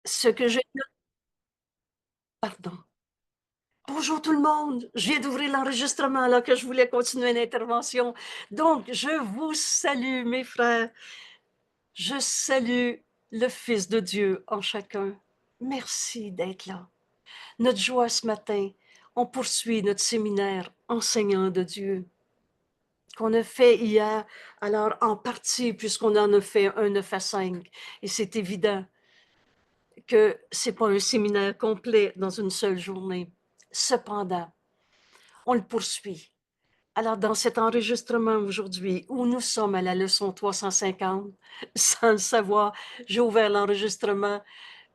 Ce que j'ai pardon. Bonjour tout le monde, je viens d'ouvrir l'enregistrement alors que je voulais continuer l'intervention. Donc, je vous salue mes frères, je salue le Fils de Dieu en chacun. Merci d'être là. Notre joie ce matin, on poursuit notre séminaire enseignant de Dieu qu'on a fait hier, alors en partie puisqu'on en a fait un 9 à 5. Et c'est évident que c'est pas un séminaire complet dans une seule journée. Cependant, on le poursuit. Alors, dans cet enregistrement aujourd'hui, où nous sommes à la leçon 350, sans le savoir, j'ai ouvert l'enregistrement,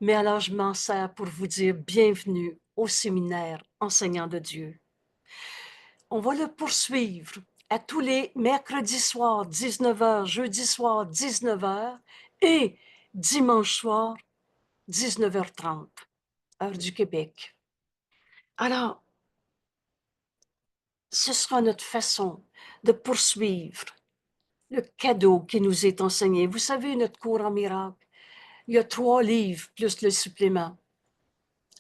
mais alors je m'en sers pour vous dire bienvenue au séminaire enseignant de Dieu. On va le poursuivre à tous les mercredis soirs, 19h, jeudi soir, 19h, et dimanche soir, 19h30, heure du Québec. Alors, ce sera notre façon de poursuivre le cadeau qui nous est enseigné. Vous savez, notre cours en miracle, il y a 3 livres plus le supplément.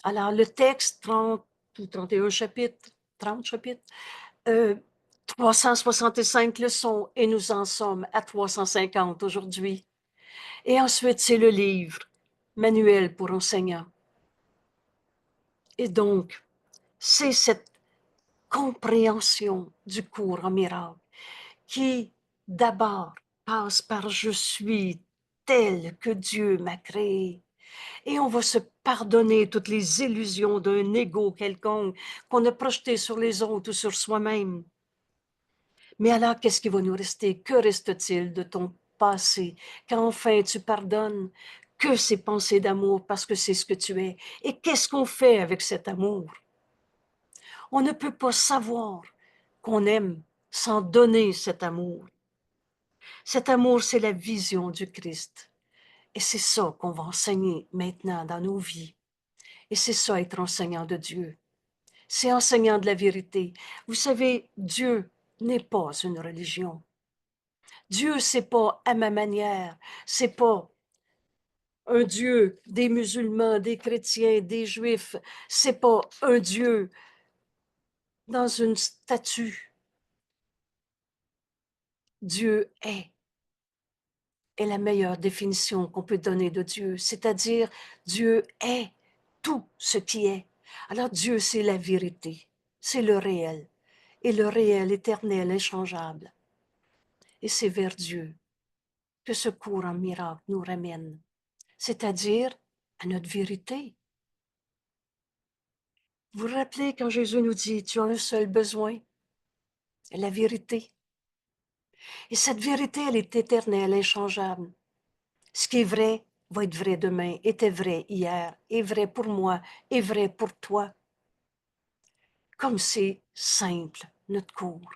Alors, le texte, 30 ou 31 chapitres, 30 chapitres, euh, 365 leçons, et nous en sommes à 350 aujourd'hui. Et ensuite, c'est le livre, Manuel pour enseignants. Et donc, c'est cette compréhension du cours en miracle qui, d'abord, passe par je suis tel que Dieu m'a créé. Et on va se pardonner toutes les illusions d'un ego quelconque qu'on a projeté sur les autres ou sur soi-même. Mais alors, qu'est-ce qui va nous rester? Que reste-t-il de ton passé quand enfin tu pardonnes? Que ces pensées d'amour parce que c'est ce que tu es? Et qu'est-ce qu'on fait avec cet amour? On ne peut pas savoir qu'on aime sans donner cet amour. Cet amour, c'est la vision du Christ. Et c'est ça qu'on va enseigner maintenant dans nos vies. Et c'est ça être enseignant de Dieu. C'est enseignant de la vérité. Vous savez, Dieu n'est pas une religion. Dieu, c'est pas à ma manière. C'est pas un Dieu des musulmans, des chrétiens, des juifs. C'est pas un Dieu dans une statue. Dieu est la meilleure définition qu'on peut donner de Dieu, c'est-à-dire Dieu est tout ce qui est. Alors Dieu, c'est la vérité, c'est le réel, et le réel éternel, inchangeable. Et c'est vers Dieu que ce cours en miracle nous ramène, c'est-à-dire à notre vérité. Vous vous rappelez quand Jésus nous dit, tu as un seul besoin, la vérité. Et cette vérité, elle est éternelle, inchangeable. Ce qui est vrai va être vrai demain, était vrai hier, est vrai pour moi, est vrai pour toi. Comme c'est simple, notre cours.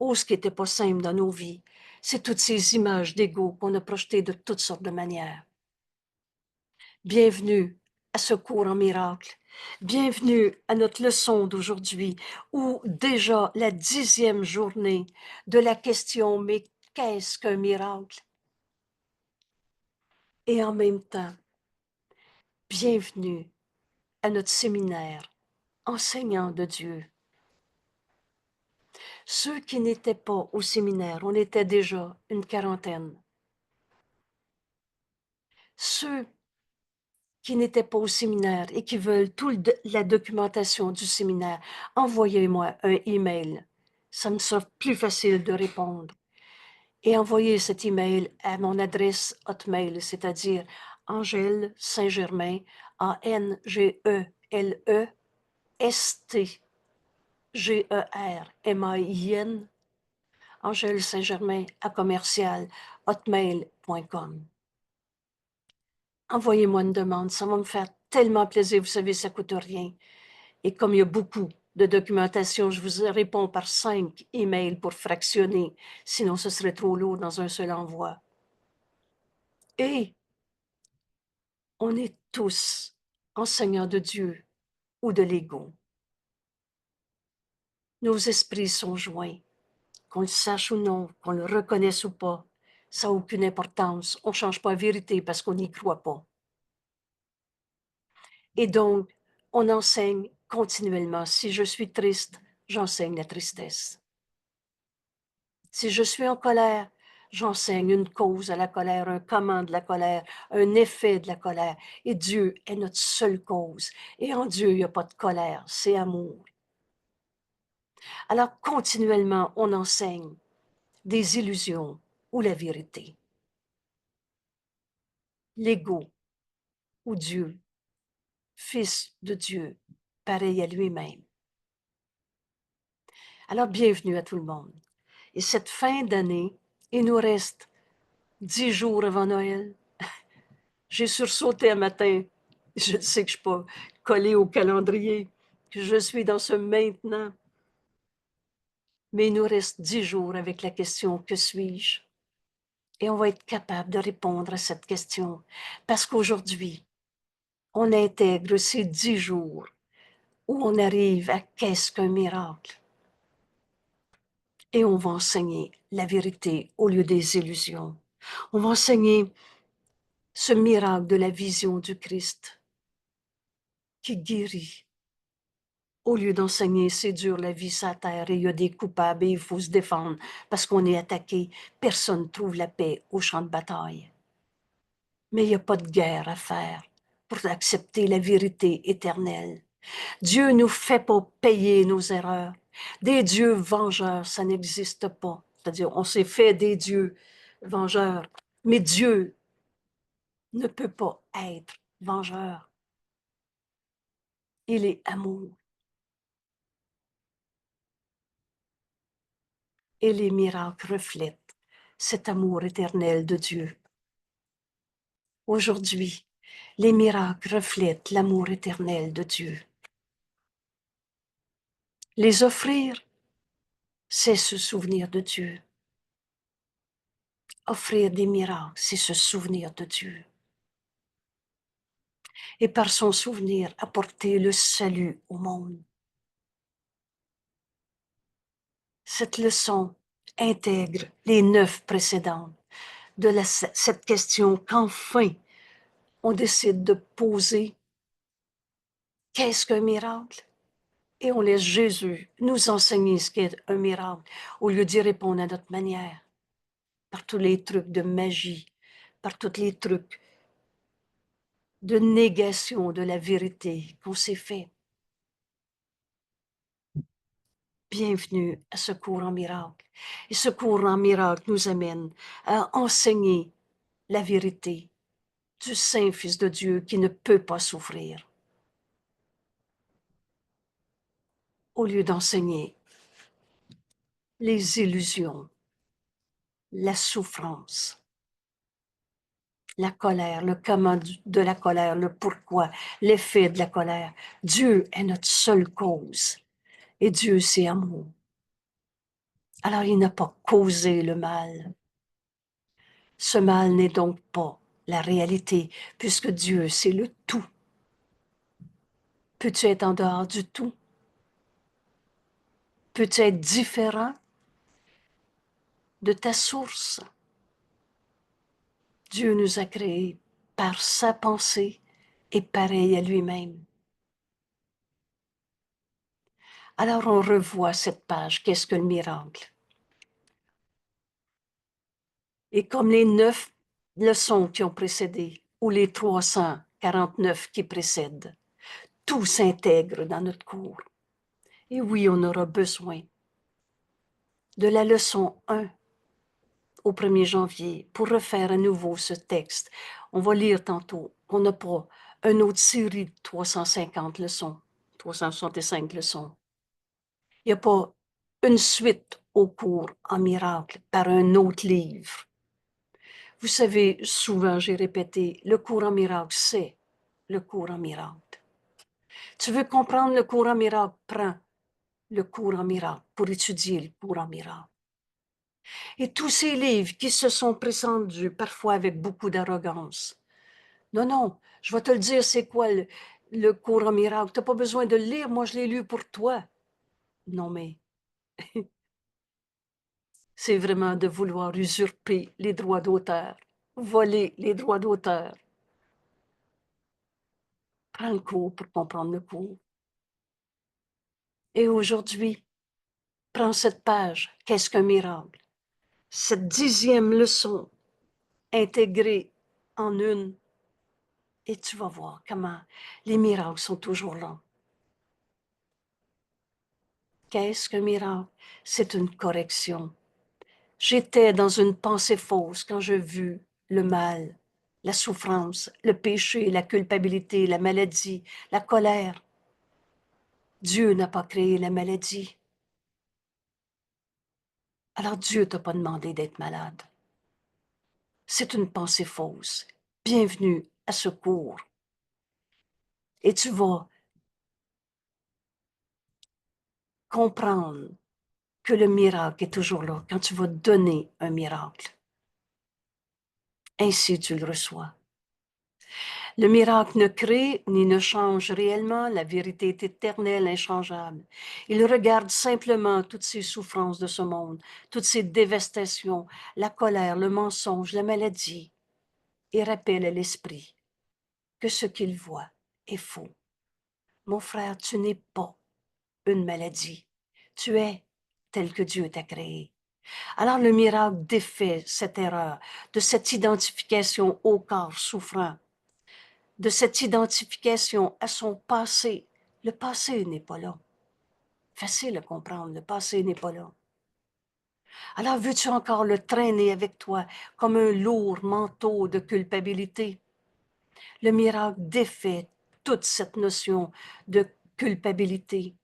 Oh, ce qui n'était pas simple dans nos vies, c'est toutes ces images d'ego qu'on a projetées de toutes sortes de manières. Bienvenue à ce cours en miracle. Bienvenue à notre leçon d'aujourd'hui, où déjà la 10e journée de la question « Mais qu'est-ce qu'un miracle ?» Et en même temps, bienvenue à notre séminaire enseignant de Dieu. Ceux qui n'étaient pas au séminaire, on était déjà une quarantaine. Ceux qui n'étaient pas au séminaire et qui veulent toute la documentation du séminaire, envoyez-moi un email. Ça me sera plus facile de répondre. Et envoyez cet email à mon adresse Hotmail, c'est-à-dire Angèle Saint-Germain, ANGELESTGERMAIN, Angèle Saint-Germain à commercial hotmail.com. Envoyez-moi une demande, ça va me faire tellement plaisir, vous savez, ça coûte rien. Et comme il y a beaucoup de documentation, je vous réponds par 5 emails pour fractionner, sinon ce serait trop lourd dans un seul envoi. Et on est tous enseignants de Dieu ou de l'ego. Nos esprits sont joints, qu'on le sache ou non, qu'on le reconnaisse ou pas, ça n'a aucune importance. On ne change pas la vérité parce qu'on n'y croit pas. Et donc, on enseigne continuellement. Si je suis triste, j'enseigne la tristesse. Si je suis en colère, j'enseigne une cause à la colère, un comment de la colère, un effet de la colère. Et Dieu est notre seule cause. Et en Dieu, il n'y a pas de colère, c'est amour. Alors, continuellement, on enseigne des illusions ou la vérité. L'ego ou Dieu, Fils de Dieu, pareil à lui-même. Alors, bienvenue à tout le monde. Et cette fin d'année, il nous reste 10 jours avant Noël. J'ai sursauté un matin. Je sais que je ne suis pas collée au calendrier, que je suis dans ce maintenant. Mais il nous reste 10 jours avec la question « Que suis-je ?» Et on va être capable de répondre à cette question. Parce qu'aujourd'hui, on intègre ces 10 jours où on arrive à « Qu'est-ce qu'un miracle ?» Et on va enseigner la vérité au lieu des illusions. On va enseigner ce miracle de la vision du Christ qui guérit. Au lieu d'enseigner c'est dur la vie sur la terre et il y a des coupables et il faut se défendre parce qu'on est attaqué, personne ne trouve la paix au champ de bataille. Mais il n'y a pas de guerre à faire pour accepter la vérité éternelle. Dieu ne nous fait pas payer nos erreurs. Des dieux vengeurs, ça n'existe pas. C'est-à-dire, on s'est fait des dieux vengeurs, mais Dieu ne peut pas être vengeur. Il est amour. Et les miracles reflètent cet amour éternel de Dieu. Aujourd'hui, les miracles reflètent l'amour éternel de Dieu. Les offrir, c'est se souvenir de Dieu. Offrir des miracles, c'est se souvenir de Dieu. Et par son souvenir, apporter le salut au monde. Cette leçon intègre les 9 précédentes de cette question qu'enfin on décide de poser. Qu'est-ce qu'un miracle? Et on laisse Jésus nous enseigner ce qu'est un miracle, au lieu d'y répondre à notre manière, par tous les trucs de magie, par tous les trucs de négation de la vérité qu'on s'est fait. Bienvenue à ce cours en miracle. Et ce cours en miracle nous amène à enseigner la vérité du Saint-Fils de Dieu qui ne peut pas souffrir, au lieu d'enseigner les illusions, la souffrance, la colère, le comment de la colère, le pourquoi, l'effet de la colère. Dieu est notre seule cause et Dieu c'est amour. Alors il n'a pas causé le mal. Ce mal n'est donc pas la réalité puisque Dieu c'est le tout. Peux-tu être en dehors du tout? Peux-tu être différent de ta source? Dieu nous a créés par sa pensée et pareil à lui-même. Alors on revoit cette page, qu'est-ce que le miracle? Et comme les 9 leçons qui ont précédé, ou les 349 qui précèdent, tout s'intègre dans notre cours. Et oui, on aura besoin de la leçon 1 au 1er janvier pour refaire à nouveau ce texte. On va lire tantôt. On n'a pas une autre série de 350 leçons, 365 leçons. Il n'y a pas une suite au cours en miracle par un autre livre. Vous savez, souvent j'ai répété, le cours en miracle, c'est le cours en miracle. Tu veux comprendre le cours en miracle, prends le cours en miracle pour étudier le cours en miracle. Et tous ces livres qui se sont prétendus parfois avec beaucoup d'arrogance. Non, non, je vais te le dire, c'est quoi le cours en miracle. Tu n'as pas besoin de le lire, moi je l'ai lu pour toi. Non, mais c'est vraiment de vouloir usurper les droits d'auteur, voler les droits d'auteur. Prends le cours pour comprendre le cours. Et aujourd'hui, prends cette page. Qu'est-ce qu'un miracle? Cette 10e leçon intégrée en une. Et tu vas voir comment les miracles sont toujours là. Qu'est-ce qu'un miracle? C'est une correction. J'étais dans une pensée fausse quand j'ai vu le mal, la souffrance, le péché, la culpabilité, la maladie, la colère. Dieu n'a pas créé la maladie. Alors Dieu t'a pas demandé d'être malade. C'est une pensée fausse. Bienvenue à ce cours. Et tu vas comprendre que le miracle est toujours là quand tu vas donner un miracle. Ainsi tu le reçois. Le miracle ne crée ni ne change réellement, la vérité est éternelle, inchangeable. Il regarde simplement toutes ces souffrances de ce monde, toutes ces dévastations, la colère, le mensonge, la maladie, et rappelle à l'esprit que ce qu'il voit est faux. Mon frère, tu n'es pas une maladie. Tu es tel que Dieu t'a créé. Alors le miracle défait cette erreur de cette identification au corps souffrant, de cette identification à son passé. Le passé n'est pas là. Facile à comprendre, le passé n'est pas là. Alors veux-tu encore le traîner avec toi comme un lourd manteau de culpabilité? Le miracle défait toute cette notion de culpabilité.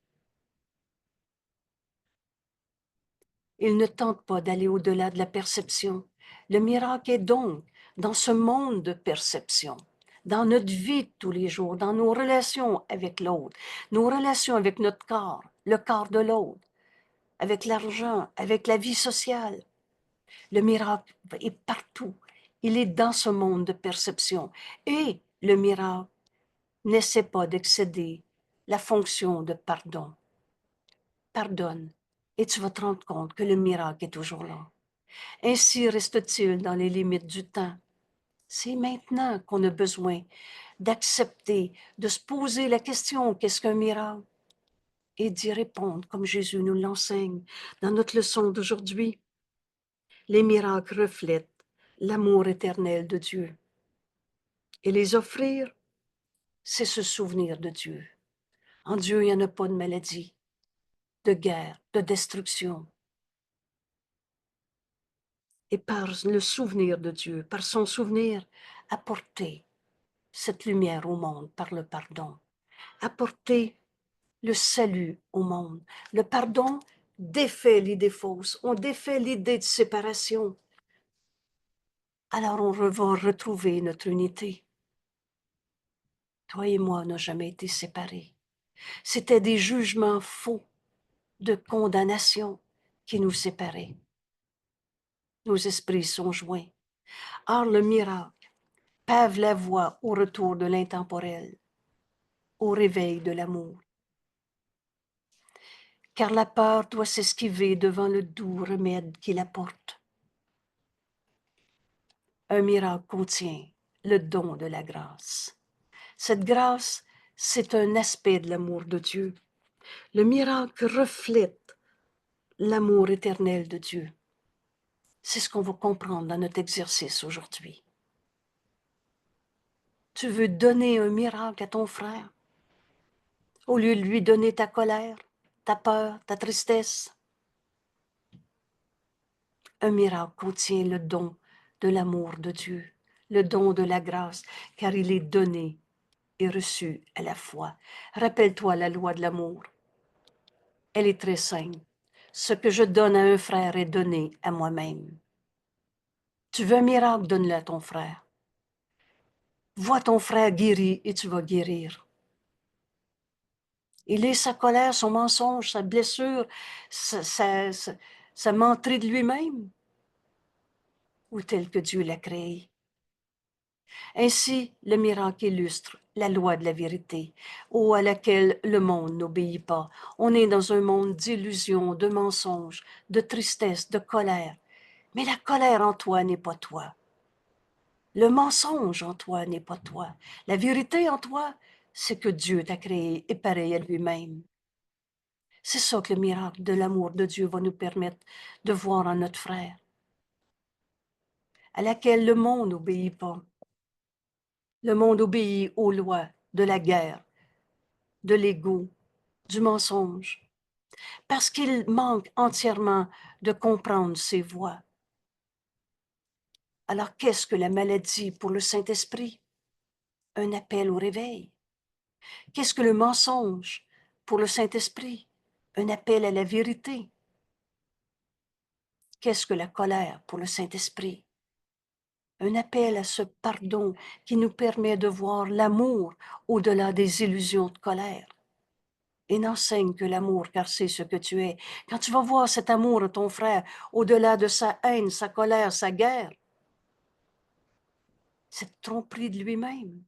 Il ne tente pas d'aller au-delà de la perception. Le miracle est donc dans ce monde de perception, dans notre vie de tous les jours, dans nos relations avec l'autre, nos relations avec notre corps, le corps de l'autre, avec l'argent, avec la vie sociale. Le miracle est partout. Il est dans ce monde de perception. Et le miracle n'essaie pas d'excéder la fonction de pardon. Pardonne et tu vas te rendre compte que le miracle est toujours là. Ainsi reste-t-il dans les limites du temps. C'est maintenant qu'on a besoin d'accepter, de se poser la question, qu'est-ce qu'un miracle? Et d'y répondre comme Jésus nous l'enseigne dans notre leçon d'aujourd'hui. Les miracles reflètent l'amour éternel de Dieu. Et les offrir, c'est se souvenir de Dieu. En Dieu, il n'y en a pas de maladie, de guerre, de destruction. Et par le souvenir de Dieu, par son souvenir, apporter cette lumière au monde par le pardon. Apporter le salut au monde. Le pardon défait l'idée fausse. On défait l'idée de séparation. Alors on va retrouver notre unité. Toi et moi, n'ont jamais été séparés. C'était des jugements faux de condamnation qui nous séparaient. Nos esprits sont joints. Or, le miracle pave la voie au retour de l'intemporel, au réveil de l'amour. Car la peur doit s'esquiver devant le doux remède qu'il apporte. Un miracle contient le don de la grâce. Cette grâce, c'est un aspect de l'amour de Dieu. Le miracle reflète l'amour éternel de Dieu. C'est ce qu'on va comprendre dans notre exercice aujourd'hui. Tu veux donner un miracle à ton frère au lieu de lui donner ta colère, ta peur, ta tristesse. Un miracle contient le don de l'amour de Dieu, le don de la grâce, car il est donné et reçu à la fois. Rappelle-toi la loi de l'amour. Elle est très simple. Ce que je donne à un frère est donné à moi-même. Tu veux un miracle, donne-le à ton frère. Vois ton frère guéri et tu vas guérir. Il est sa colère, son mensonge, sa blessure, sa menterie de lui-même, ou tel que Dieu l'a créé. Ainsi, le miracle illustre la loi de la vérité, à laquelle le monde n'obéit pas. On est dans un monde d'illusions, de mensonges, de tristesse, de colère. Mais la colère en toi n'est pas toi. Le mensonge en toi n'est pas toi. La vérité en toi, c'est que Dieu t'a créé et pareil à lui-même. C'est ça que le miracle de l'amour de Dieu va nous permettre de voir en notre frère, à laquelle le monde n'obéit pas. Le monde obéit aux lois de la guerre, de l'ego, du mensonge, parce qu'il manque entièrement de comprendre ses voies. Alors qu'est-ce que la maladie pour le Saint-Esprit? Un appel au réveil. Qu'est-ce que le mensonge pour le Saint-Esprit? Un appel à la vérité. Qu'est-ce que la colère pour le Saint-Esprit? Un appel à ce pardon qui nous permet de voir l'amour au-delà des illusions de colère. Et n'enseigne que l'amour, car c'est ce que tu es. Quand tu vas voir cet amour de ton frère, au-delà de sa haine, sa colère, sa guerre, cette tromperie de lui-même,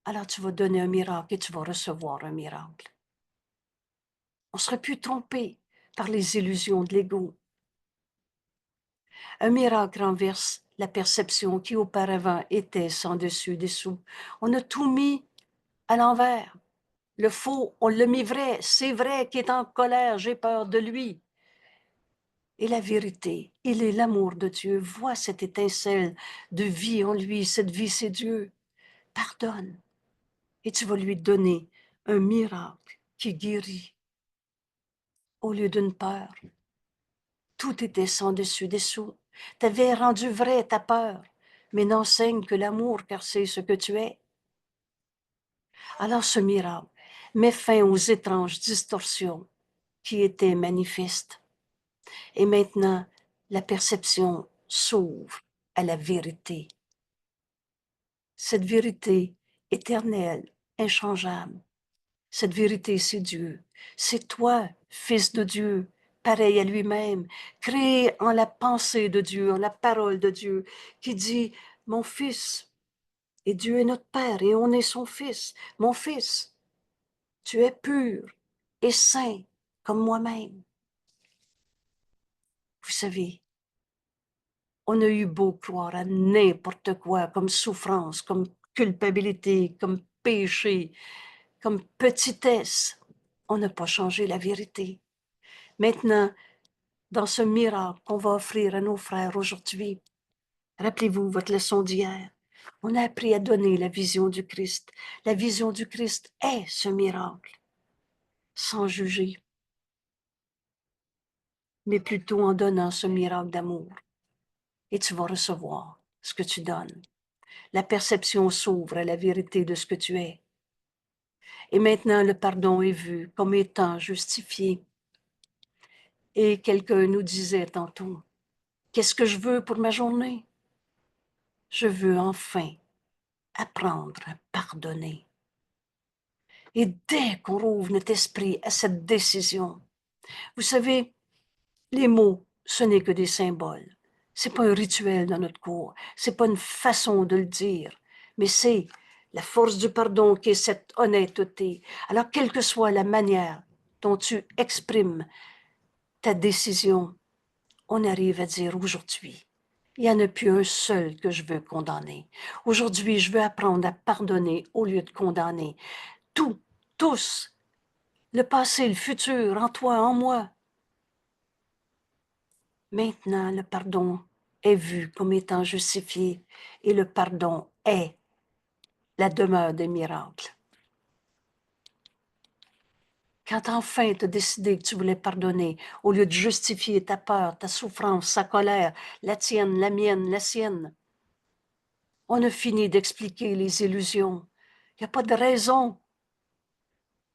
alors tu vas donner un miracle et tu vas recevoir un miracle. On serait plus trompé par les illusions de l'ego. Un miracle renverse la perception qui auparavant était sans dessus dessous. On a tout mis à l'envers. Le faux, on l'a mis vrai. C'est vrai qu'il est en colère, j'ai peur de lui. Et la vérité, il est l'amour de Dieu. Vois cette étincelle de vie en lui. Cette vie, c'est Dieu. Pardonne. Et tu vas lui donner un miracle qui guérit au lieu d'une peur. Tout était sans dessus dessous. T'avais rendu vrai ta peur, mais n'enseigne que l'amour, car c'est ce que tu es. Alors ce miracle met fin aux étranges distorsions qui étaient manifestes. Et maintenant, la perception s'ouvre à la vérité. Cette vérité éternelle, inchangeable. Cette vérité, c'est Dieu. C'est toi, Fils de Dieu, pareil à lui-même, créé en la pensée de Dieu, en la parole de Dieu, qui dit, mon Fils, et Dieu est notre Père, et on est son Fils. Mon Fils, tu es pur et saint comme moi-même. Vous savez, on a eu beau croire à n'importe quoi comme souffrance, comme culpabilité, comme péché, comme petitesse. On n'a pas changé la vérité. Maintenant, dans ce miracle qu'on va offrir à nos frères aujourd'hui, rappelez-vous votre leçon d'hier. On a appris à donner la vision du Christ. La vision du Christ est ce miracle, sans juger, mais plutôt en donnant ce miracle d'amour. Et tu vas recevoir ce que tu donnes. La perception s'ouvre à la vérité de ce que tu es. Et maintenant, le pardon est vu comme étant justifié. Et quelqu'un nous disait tantôt, qu'est-ce que je veux pour ma journée? Je veux enfin apprendre à pardonner. Et dès qu'on ouvre notre esprit à cette décision, vous savez, les mots, ce n'est que des symboles. C'est pas un rituel dans notre cours, c'est pas une façon de le dire, mais c'est la force du pardon qui est cette honnêteté. Alors, quelle que soit la manière dont tu exprimes ta décision, on arrive à dire aujourd'hui, il n'y en a plus un seul que je veux condamner. Aujourd'hui, je veux apprendre à pardonner au lieu de condamner. Tout, tous, le passé, le futur, en toi, en moi. Maintenant, le pardon est vu comme étant justifié et le pardon est la demeure des miracles. Quand enfin tu as décidé que tu voulais pardonner, au lieu de justifier ta peur, ta souffrance, sa colère, la tienne, la mienne, la sienne, on a fini d'expliquer les illusions. Il n'y a pas de raison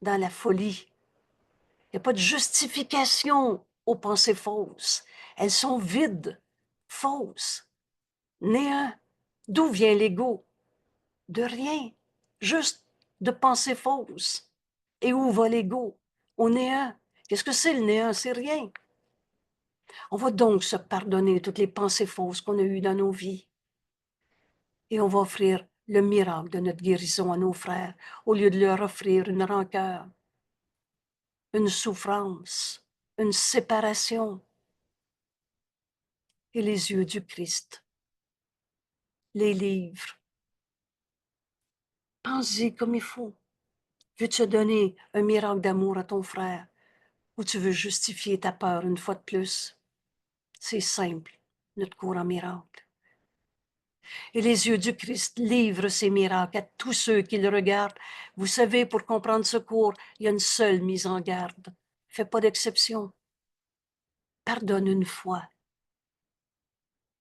dans la folie. Il n'y a pas de justification aux pensées fausses. Elles sont vides, fausses, néant. D'où vient l'ego? De rien, juste de pensées fausses. Et où va l'ego? Au néant. Qu'est-ce que c'est le néant? C'est rien. On va donc se pardonner toutes les pensées fausses qu'on a eues dans nos vies. Et on va offrir le miracle de notre guérison à nos frères, au lieu de leur offrir une rancœur, une souffrance, une séparation. Et les yeux du Christ, les livres, Pense-y comme il faut. Veux-tu donner un miracle d'amour à ton frère ou tu veux justifier ta peur une fois de plus? C'est simple, notre cours en miracle. Et les yeux du Christ livrent ces miracles à tous ceux qui le regardent. Vous savez, pour comprendre ce cours, il y a une seule mise en garde. Fais pas d'exception. Pardonne une fois.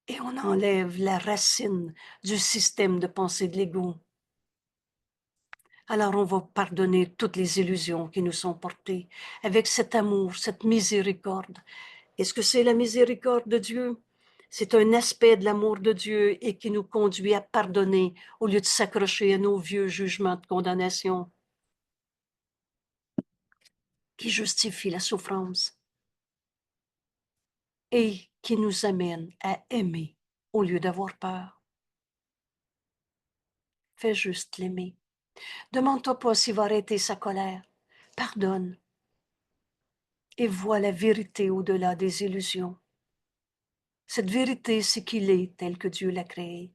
Et on enlève la racine du système de pensée de l'ego. Alors on va pardonner toutes les illusions qui nous sont portées avec cet amour, cette miséricorde. Est-ce que c'est la miséricorde de Dieu? C'est un aspect de l'amour de Dieu et qui nous conduit à pardonner au lieu de s'accrocher à nos vieux jugements de condamnation qui justifient la souffrance et qui nous amènent à aimer au lieu d'avoir peur. Fais juste l'aimer. Demande-toi pas s'il va arrêter sa colère. Pardonne et vois la vérité au-delà des illusions. Cette vérité, c'est qu'il est tel que Dieu l'a créé.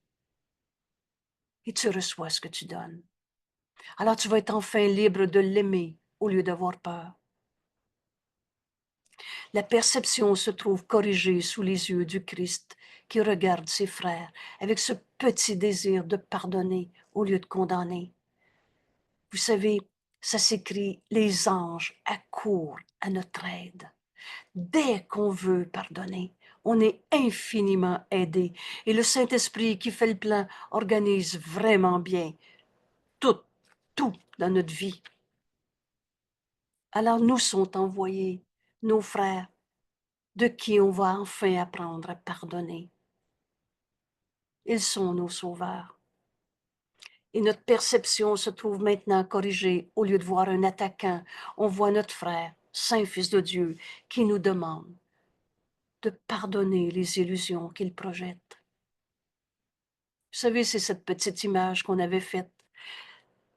Et tu reçois ce que tu donnes. Alors tu vas être enfin libre de l'aimer au lieu d'avoir peur. La perception se trouve corrigée sous les yeux du Christ qui regarde ses frères avec ce petit désir de pardonner au lieu de condamner. Vous savez, ça s'écrit, les anges accourent à notre aide. Dès qu'on veut pardonner, on est infiniment aidé. Et le Saint-Esprit qui fait le plan organise vraiment bien tout, tout dans notre vie. Alors nous sont envoyés nos frères, de qui on va enfin apprendre à pardonner. Ils sont nos sauveurs. Et notre perception se trouve maintenant corrigée. Au lieu de voir un attaquant, on voit notre frère, Saint Fils de Dieu, qui nous demande de pardonner les illusions qu'il projette. Vous savez, c'est cette petite image qu'on avait faite.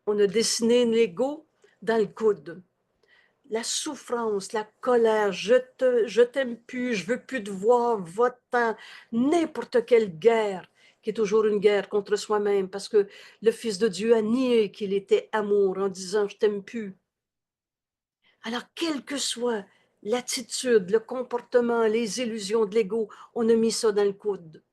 On a dessiné l'ego dans le coude. La souffrance, la colère, je t'aime plus, je veux plus te voir, va-t'en, n'importe quelle guerre, qui est toujours une guerre contre soi-même, parce que le Fils de Dieu a nié qu'il était amour en disant je t'aime plus. Alors, quelle que soit l'attitude, le comportement, les illusions de l'ego, on a mis ça dans le coude.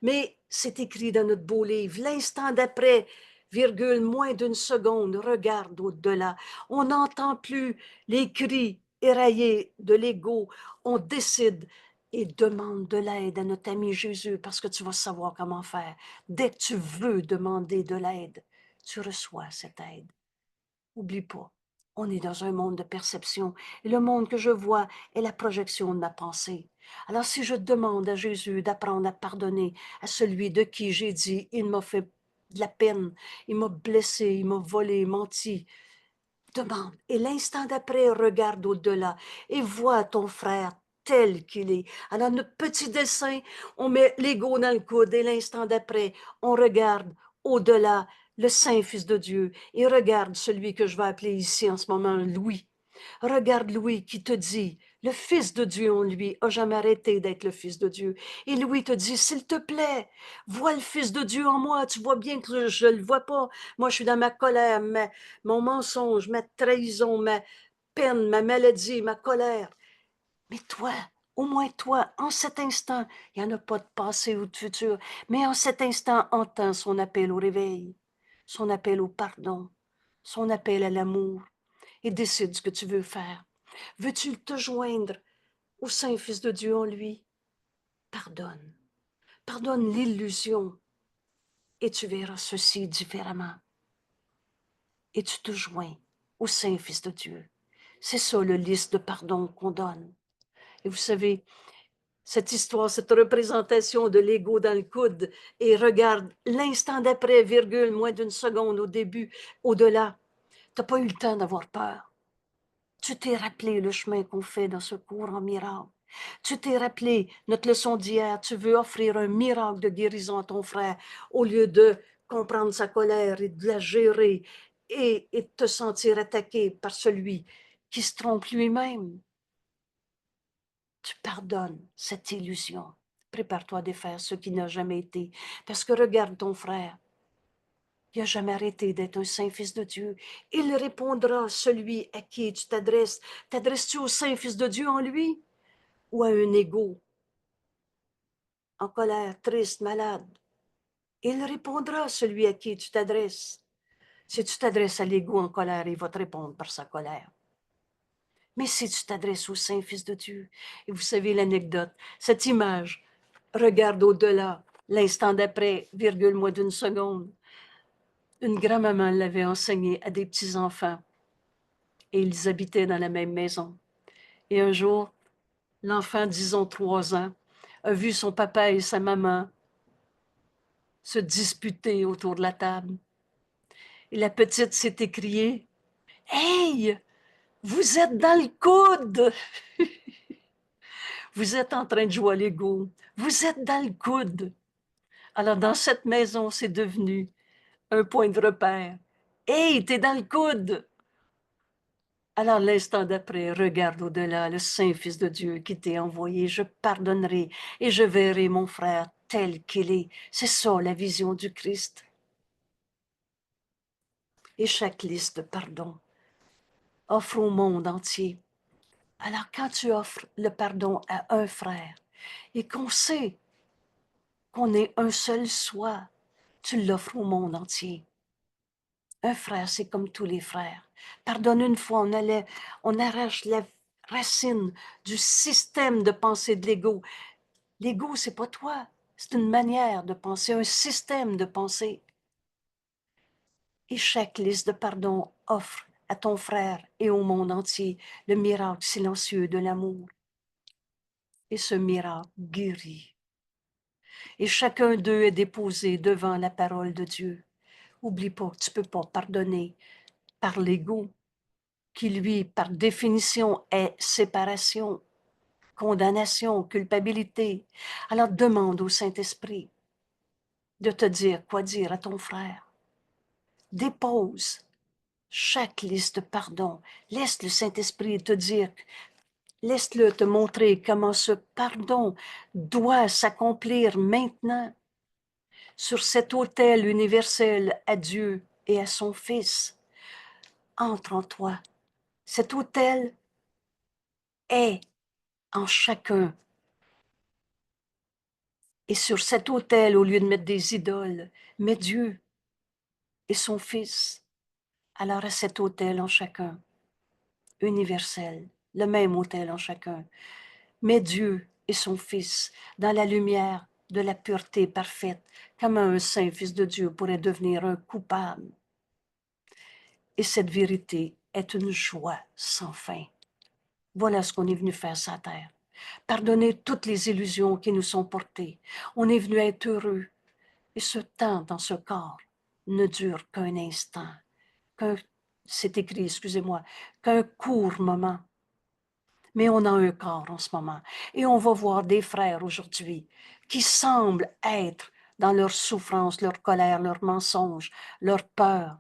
Mais c'est écrit dans notre beau livre, l'instant d'après, virgule, moins d'une seconde, regarde au-delà. On n'entend plus les cris éraillés de l'ego. On décide et demande de l'aide à notre ami Jésus parce que tu vas savoir comment faire. Dès que tu veux demander de l'aide, tu reçois cette aide. Oublie pas, on est dans un monde de perception et le monde que je vois est la projection de ma pensée. Alors si je demande à Jésus d'apprendre à pardonner à celui de qui j'ai dit, il m'a fait de la peine, il m'a blessé, il m'a volé, menti, demande. Et l'instant d'après, regarde au-delà et vois ton frère tel qu'il est. Alors, notre petit dessin, on met l'ego dans le coude et l'instant d'après, on regarde au-delà le Saint-Fils de Dieu et regarde celui que je vais appeler ici en ce moment Louis. Regarde Louis qui te dit, le Fils de Dieu en lui a jamais arrêté d'être le Fils de Dieu. Et Louis te dit, s'il te plaît, vois le Fils de Dieu en moi. Tu vois bien que je ne le vois pas. Moi, je suis dans ma colère, mon mensonge, ma trahison, ma peine, ma maladie, ma colère. Mais toi, au moins toi, en cet instant, il n'y en a pas de passé ou de futur, mais en cet instant, entends son appel au réveil, son appel au pardon, son appel à l'amour et décide ce que tu veux faire. Veux-tu te joindre au Saint-Fils de Dieu en lui? Pardonne. Pardonne l'illusion et tu verras ceci différemment. Et tu te joins au Saint-Fils de Dieu. C'est ça le liste de pardon qu'on donne. Et vous savez, cette histoire, cette représentation de l'ego dans le coude, et regarde l'instant d'après, virgule, moins d'une seconde au début, au-delà. Tu n'as pas eu le temps d'avoir peur. Tu t'es rappelé le chemin qu'on fait dans ce cours en miracle. Tu t'es rappelé notre leçon d'hier. Tu veux offrir un miracle de guérison à ton frère au lieu de comprendre sa colère et de la gérer et de te sentir attaqué par celui qui se trompe lui-même. Tu pardonnes cette illusion. Prépare-toi à défaire ce qui n'a jamais été. Parce que regarde ton frère. Il n'a jamais arrêté d'être un saint fils de Dieu. Il répondra, celui à qui tu t'adresses. T'adresses-tu au saint fils de Dieu en lui ou à un égo en colère, triste, malade? Il répondra, celui à qui tu t'adresses. Si tu t'adresses à l'égo en colère, il va te répondre par sa colère. Mais si tu t'adresses au saint fils de Dieu, et vous savez l'anecdote, cette image, regarde au-delà, l'instant d'après, virgule, moins d'une seconde. Une grand-maman l'avait enseigné à des petits-enfants et ils habitaient dans la même maison. Et un jour, l'enfant, disons 3 ans, a vu son papa et sa maman se disputer autour de la table. Et la petite s'est écriée, « Hey, vous êtes dans le coude! Vous êtes en train de jouer à Lego. Vous êtes dans le coude. » Alors, dans cette maison, c'est devenu un point de repère. « Hey, t'es dans le coude! » Alors, l'instant d'après, regarde au-delà le Saint Fils de Dieu qui t'est envoyé. Je pardonnerai et je verrai mon frère tel qu'il est. C'est ça la vision du Christ. Et chaque liste de pardon offre au monde entier. Alors, quand tu offres le pardon à un frère et qu'on sait qu'on est un seul soi, tu l'offres au monde entier. Un frère, c'est comme tous les frères. Pardonne une fois, on arrache la racine du système de pensée de l'ego. L'ego, c'est pas toi, c'est une manière de penser, un système de pensée. Et chaque liste de pardon offre à ton frère et au monde entier le miracle silencieux de l'amour. Et ce miracle guérit. Et chacun d'eux est déposé devant la parole de Dieu. Oublie pas, tu peux pas pardonner par l'ego, qui lui, par définition, est séparation, condamnation, culpabilité. Alors demande au Saint-Esprit de te dire quoi dire à ton frère. Dépose chaque liste de pardon. Laisse le Saint-Esprit te dire, laisse-le te montrer comment ce pardon doit s'accomplir maintenant sur cet autel universel à Dieu et à son Fils. Entre en toi. Cet autel est en chacun. Et sur cet autel, au lieu de mettre des idoles, mets Dieu et son Fils. Alors à cet autel en chacun, universel, le même autel en chacun, mets Dieu et son Fils dans la lumière de la pureté parfaite, comme un saint Fils de Dieu pourrait devenir un coupable. Et cette vérité est une joie sans fin. Voilà ce qu'on est venu faire sur la terre. Pardonner toutes les illusions qui nous sont portées. On est venu être heureux. Et ce temps dans ce corps ne dure qu'un instant, c'est écrit, excusez-moi, qu'un court moment. Mais on a un corps en ce moment. Et on va voir des frères aujourd'hui qui semblent être dans leur souffrance, leur colère, leurs mensonges, leur peur.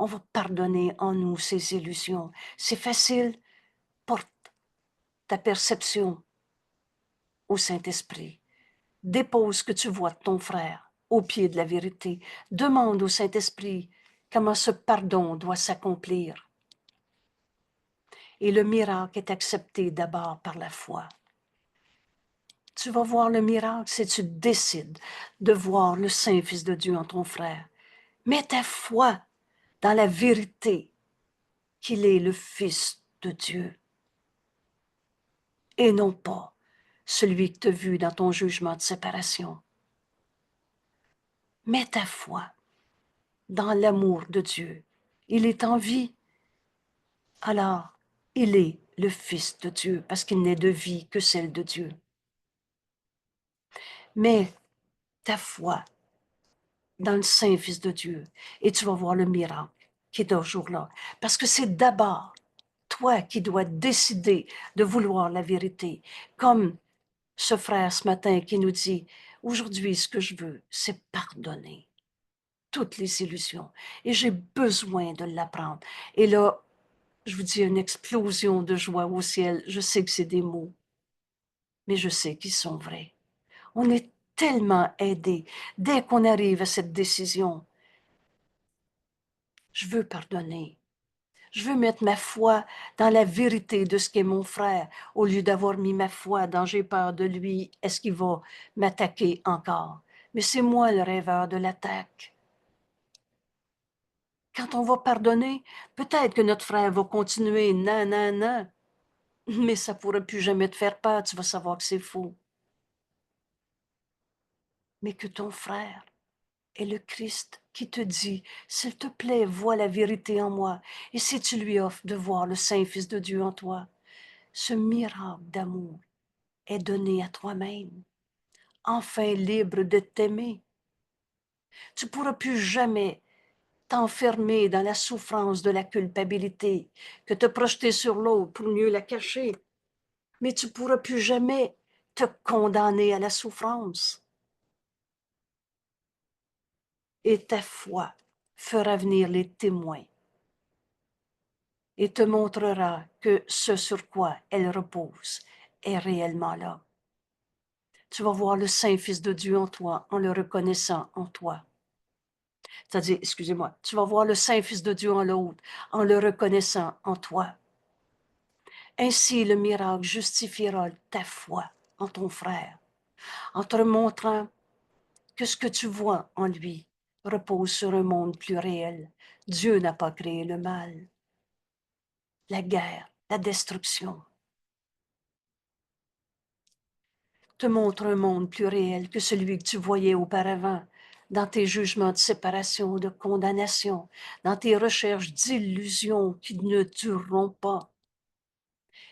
On va pardonner en nous ces illusions. C'est facile, porte ta perception au Saint-Esprit. Dépose ce que tu vois de ton frère au pied de la vérité. Demande au Saint-Esprit comment ce pardon doit s'accomplir. Et le miracle est accepté d'abord par la foi. Tu vas voir le miracle si tu décides de voir le Saint Fils de Dieu en ton frère. Mets ta foi dans la vérité qu'il est le Fils de Dieu et non pas celui que tu as vu dans ton jugement de séparation. Mets ta foi dans l'amour de Dieu. Il est en vie. Alors, il est le Fils de Dieu, parce qu'il n'est de vie que celle de Dieu. Mais ta foi dans le Saint Fils de Dieu, et tu vas voir le miracle qui est toujours là. Parce que c'est d'abord toi qui dois décider de vouloir la vérité. Comme ce frère ce matin qui nous dit, aujourd'hui, ce que je veux, c'est pardonner toutes les illusions. Et j'ai besoin de l'apprendre. Et là, je vous dis une explosion de joie au ciel. Je sais que c'est des mots, mais je sais qu'ils sont vrais. On est tellement aidés dès qu'on arrive à cette décision. Je veux pardonner. Je veux mettre ma foi dans la vérité de ce qu'est mon frère, au lieu d'avoir mis ma foi dans j'ai peur de lui, est-ce qu'il va m'attaquer encore? Mais c'est moi le rêveur de l'attaque. Quand on va pardonner, peut-être que notre frère va continuer, non, non, non, mais ça ne pourra plus jamais te faire peur, tu vas savoir que c'est faux. Mais que ton frère est le Christ qui te dit, s'il te plaît, vois la vérité en moi, et si tu lui offres de voir le Saint-Fils de Dieu en toi, ce miracle d'amour est donné à toi-même, enfin libre de t'aimer. Tu ne pourras plus jamais t'enfermer dans la souffrance de la culpabilité, que te projeter sur l'autre pour mieux la cacher, mais tu ne pourras plus jamais te condamner à la souffrance. Et ta foi fera venir les témoins et te montrera que ce sur quoi elle repose est réellement là. Tu vas voir le Saint-Fils de Dieu en toi, en le reconnaissant en toi. C'est-à-dire, excusez-moi, tu vas voir le Saint-Fils de Dieu en l'autre, en le reconnaissant en toi. Ainsi, le miracle justifiera ta foi en ton frère, en te montrant que ce que tu vois en lui repose sur un monde plus réel. Dieu n'a pas créé le mal, la guerre, la destruction. Te montre un monde plus réel que celui que tu voyais auparavant, dans tes jugements de séparation, de condamnation, dans tes recherches d'illusions qui ne dureront pas.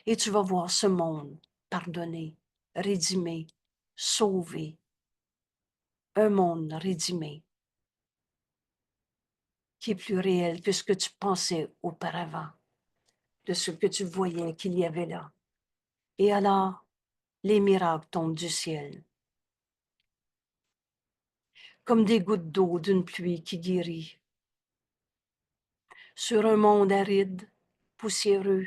Et tu vas voir ce monde pardonné, rédimé, sauvé. Un monde rédimé qui est plus réel que ce que tu pensais auparavant, de ce que tu voyais qu'il y avait là. Et alors, les miracles tombent du ciel, comme des gouttes d'eau d'une pluie qui guérit, sur un monde aride, poussiéreux,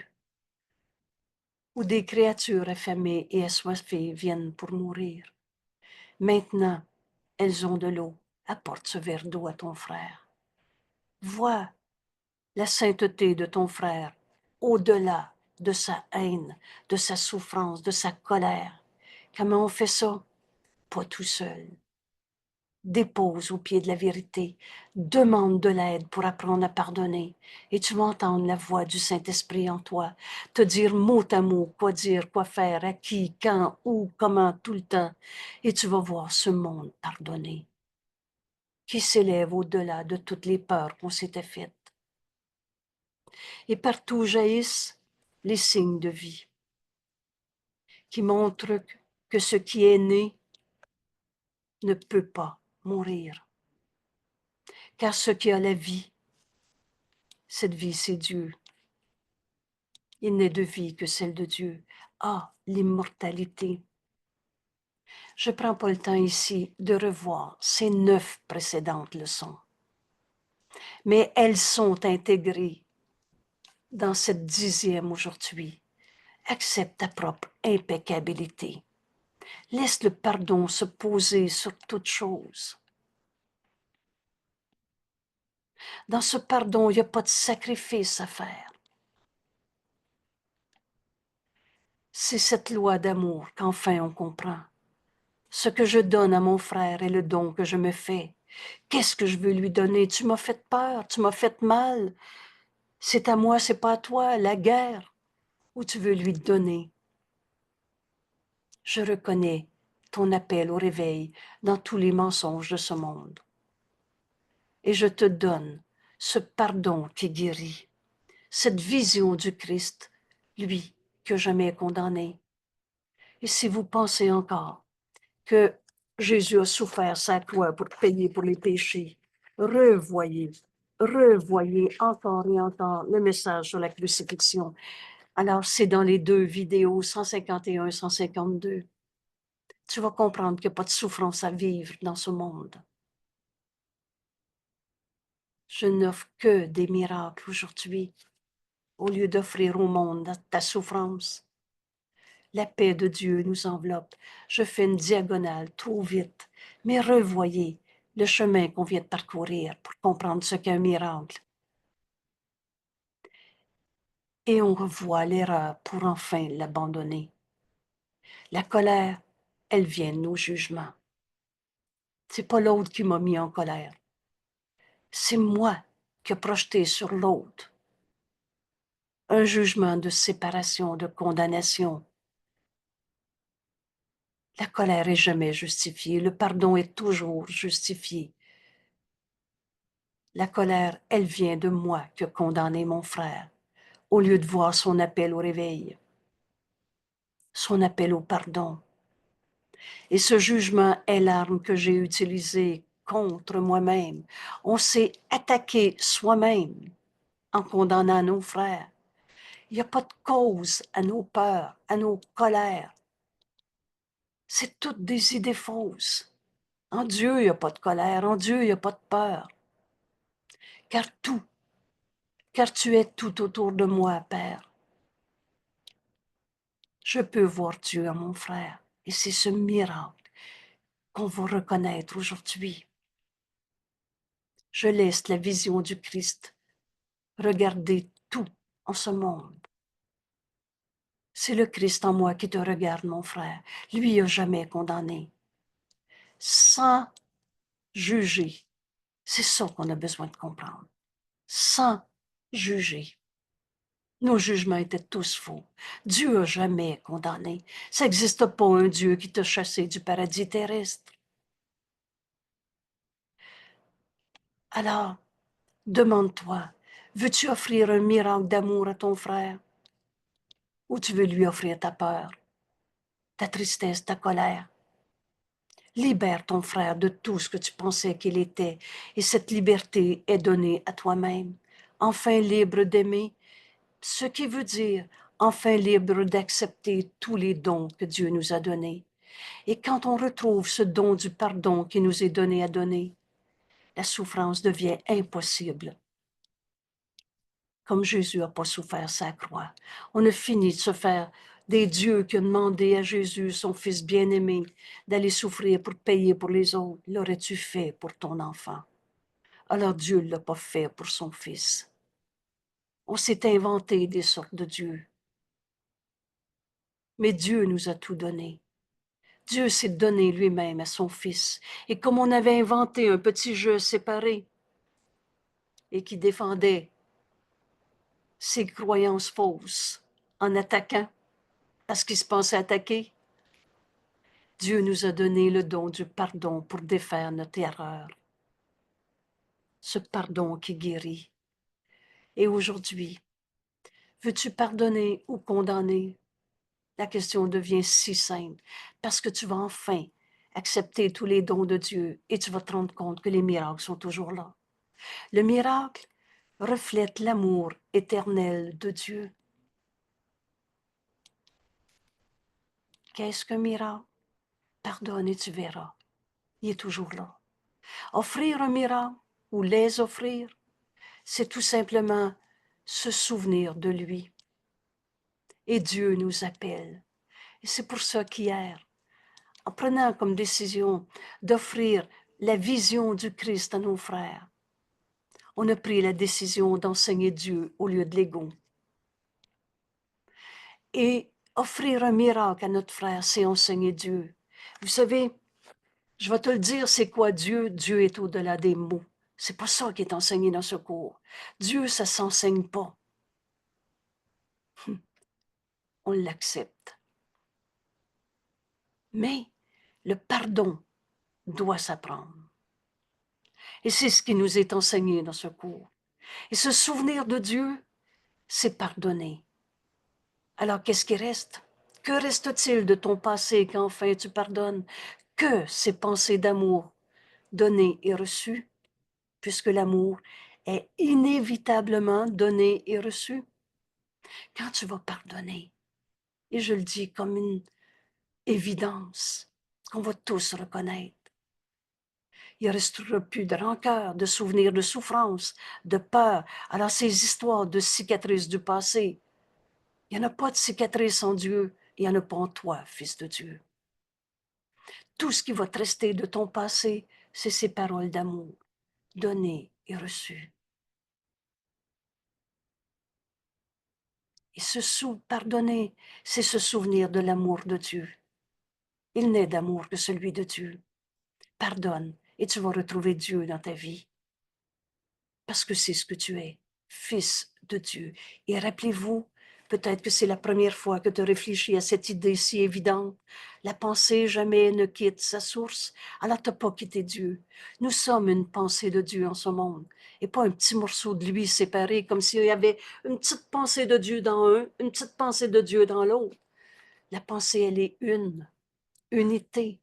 où des créatures affamées et assoiffées viennent pour mourir. Maintenant, elles ont de l'eau. Apporte ce verre d'eau à ton frère. Vois la sainteté de ton frère au-delà de sa haine, de sa souffrance, de sa colère. Comment on fait ça? Pas tout seul. Dépose au pied de la vérité, demande de l'aide pour apprendre à pardonner, et tu vas entendre la voix du Saint-Esprit en toi, te dire mot à mot quoi dire, quoi faire, à qui, quand, où, comment, tout le temps, et tu vas voir ce monde pardonné, qui s'élève au-delà de toutes les peurs qu'on s'était faites. Et partout jaillissent les signes de vie, qui montrent que ce qui est né ne peut pas mourir, car ce qui a la vie, cette vie, c'est Dieu. Il n'est de vie que celle de Dieu. Ah, l'immortalité. Je ne prends pas le temps ici de revoir ces 9 précédentes leçons, mais elles sont intégrées dans cette 10e aujourd'hui. Accepte ta propre impeccabilité. Laisse le pardon se poser sur toute chose. Dans ce pardon, il n'y a pas de sacrifice à faire. C'est cette loi d'amour qu'enfin on comprend. Ce que je donne à mon frère est le don que je me fais. Qu'est-ce que je veux lui donner? Tu m'as fait peur, tu m'as fait mal. C'est à moi, c'est pas à toi, la guerre. Ou tu veux lui donner? Je reconnais ton appel au réveil dans tous les mensonges de ce monde. Et je te donne ce pardon qui guérit, cette vision du Christ, lui que jamais condamné. Et si vous pensez encore que Jésus a souffert sa croix pour payer pour les péchés, revoyez encore et encore le message sur la crucifixion. Alors, c'est dans les 2 vidéos, 151 et 152. Tu vas comprendre qu'il n'y a pas de souffrance à vivre dans ce monde. Je n'offre que des miracles aujourd'hui, au lieu d'offrir au monde ta souffrance. La paix de Dieu nous enveloppe. Je fais une diagonale trop vite, mais revoyez le chemin qu'on vient de parcourir pour comprendre ce qu'est un miracle. et on revoit l'erreur pour enfin l'abandonner. La colère, elle vient de nos jugements. C'est pas l'autre qui m'a mis en colère. C'est moi qui ai projeté sur l'autre un jugement de séparation, de condamnation. La colère est jamais justifiée, le pardon est toujours justifié. La colère, elle vient de moi qui ai condamné mon frère, au lieu de voir son appel au réveil, son appel au pardon. Et ce jugement est l'arme que j'ai utilisée contre moi-même. On s'est attaqué soi-même en condamnant nos frères. Il n'y a pas de cause à nos peurs, à nos colères. C'est toutes des idées fausses. En Dieu, il n'y a pas de colère. En Dieu, il n'y a pas de peur. Car tu es tout autour de moi, Père. Je peux voir Dieu en mon frère. Et c'est ce miracle qu'on va reconnaître aujourd'hui. Je laisse la vision du Christ regarder tout en ce monde. C'est le Christ en moi qui te regarde, mon frère. Lui n'a jamais condamné. Sans juger. C'est ça qu'on a besoin de comprendre. Sans juger. Nos jugements étaient tous faux. Dieu n'a jamais condamné. Ça n'existe pas un Dieu qui t'a chassé du paradis terrestre. Alors, demande-toi, veux-tu offrir un miracle d'amour à ton frère? Ou tu veux lui offrir ta peur, ta tristesse, ta colère? Libère ton frère de tout ce que tu pensais qu'il était, et cette liberté est donnée à toi-même. Enfin libre d'aimer, ce qui veut dire enfin libre d'accepter tous les dons que Dieu nous a donnés. Et quand on retrouve ce don du pardon qui nous est donné à donner, la souffrance devient impossible. Comme Jésus n'a pas souffert sa croix. On a fini de se faire des dieux qui ont demandé à Jésus, son fils bien-aimé, d'aller souffrir pour payer pour les autres. L'aurais-tu fait pour ton enfant? Alors Dieu ne l'a pas fait pour son fils. On s'est inventé des sortes de dieux. Mais Dieu nous a tout donné. Dieu s'est donné lui-même à son fils. Et comme on avait inventé un petit jeu séparé et qui défendait ses croyances fausses en attaquant parce qu'il se pensait attaquer, Dieu nous a donné le don du pardon pour défaire notre erreur. Ce pardon qui guérit. Et aujourd'hui, veux-tu pardonner ou condamner? La question devient si simple parce que tu vas enfin accepter tous les dons de Dieu et tu vas te rendre compte que les miracles sont toujours là. Le miracle reflète l'amour éternel de Dieu. Qu'est-ce qu'un miracle? Pardonne et tu verras. Il est toujours là. Offrir un miracle ou les offrir, c'est tout simplement se souvenir de lui. Et Dieu nous appelle. Et c'est pour ça qu'hier, en prenant comme décision d'offrir la vision du Christ à nos frères, on a pris la décision d'enseigner Dieu au lieu de l'ego. Et offrir un miracle à notre frère, c'est enseigner Dieu. Vous savez, je vais te le dire, c'est quoi Dieu? Dieu est au-delà des mots. C'est pas ça qui est enseigné dans ce cours. Dieu, ça s'enseigne pas. On l'accepte. Mais le pardon doit s'apprendre. Et c'est ce qui nous est enseigné dans ce cours. Et se souvenir de Dieu, c'est pardonner. Alors, qu'est-ce qui reste? Que reste-t-il de ton passé quand enfin tu pardonnes? Que ces pensées d'amour données et reçues, puisque l'amour est inévitablement donné et reçu? Quand tu vas pardonner, et je le dis comme une évidence qu'on va tous reconnaître, il ne restera plus de rancœur, de souvenirs de souffrance, de peur. Alors ces histoires de cicatrices du passé, il n'y en a pas de cicatrices en Dieu, il n'y en a pas en toi, fils de Dieu. Tout ce qui va te rester de ton passé, c'est ces paroles d'amour, données et reçues. Et pardonner, c'est se souvenir de l'amour de Dieu. Il n'est d'amour que celui de Dieu. Pardonne et tu vas retrouver Dieu dans ta vie. Parce que c'est ce que tu es, fils de Dieu. Et rappelez-vous, peut-être que c'est la première fois que tu réfléchis à cette idée si évidente. La pensée jamais ne quitte sa source. Alors tu n'as pas quitté Dieu. Nous sommes une pensée de Dieu en ce monde et pas un petit morceau de lui séparé comme s'il y avait une petite pensée de Dieu dans un, une petite pensée de Dieu dans l'autre. La pensée, elle est unité.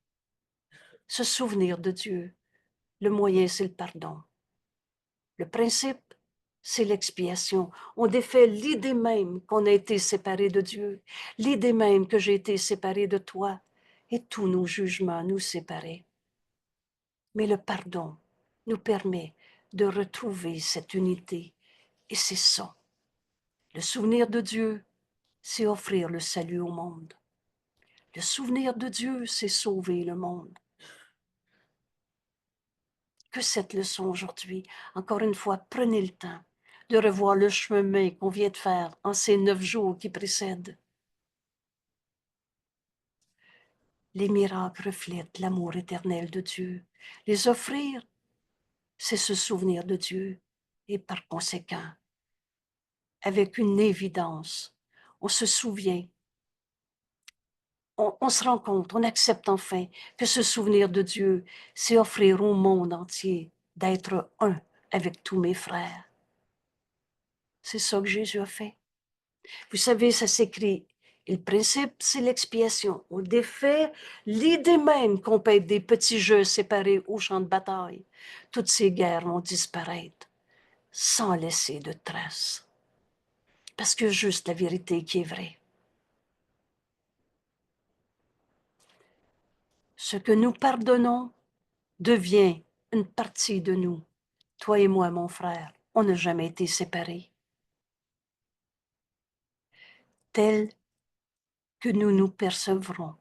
Se souvenir de Dieu. Le moyen, c'est le pardon. Le principe, c'est l'expiation. On défait l'idée même qu'on a été séparé de Dieu, l'idée même que j'ai été séparé de toi, et tous nos jugements nous séparer. Mais le pardon nous permet de retrouver cette unité, et c'est ça. Le souvenir de Dieu, c'est offrir le salut au monde. Le souvenir de Dieu, c'est sauver le monde. Que cette leçon aujourd'hui, encore une fois, prenez le temps de revoir le chemin qu'on vient de faire en ces 9 jours qui précèdent. Les miracles reflètent l'amour éternel de Dieu. Les offrir, c'est se souvenir de Dieu. Et par conséquent, avec une évidence, on se souvient, on se rend compte, on accepte enfin que se souvenir de Dieu, c'est offrir au monde entier d'être un avec tous mes frères. C'est ça que Jésus a fait. Vous savez, ça s'écrit. Et le principe, c'est l'expiation. On défait l'idée même qu'on peut être des petits jeux séparés au champ de bataille. Toutes ces guerres vont disparaître sans laisser de traces. Parce que juste la vérité qui est vraie. Ce que nous pardonnons devient une partie de nous. Toi et moi, mon frère, on n'a jamais été séparés. Tel que nous nous percevons.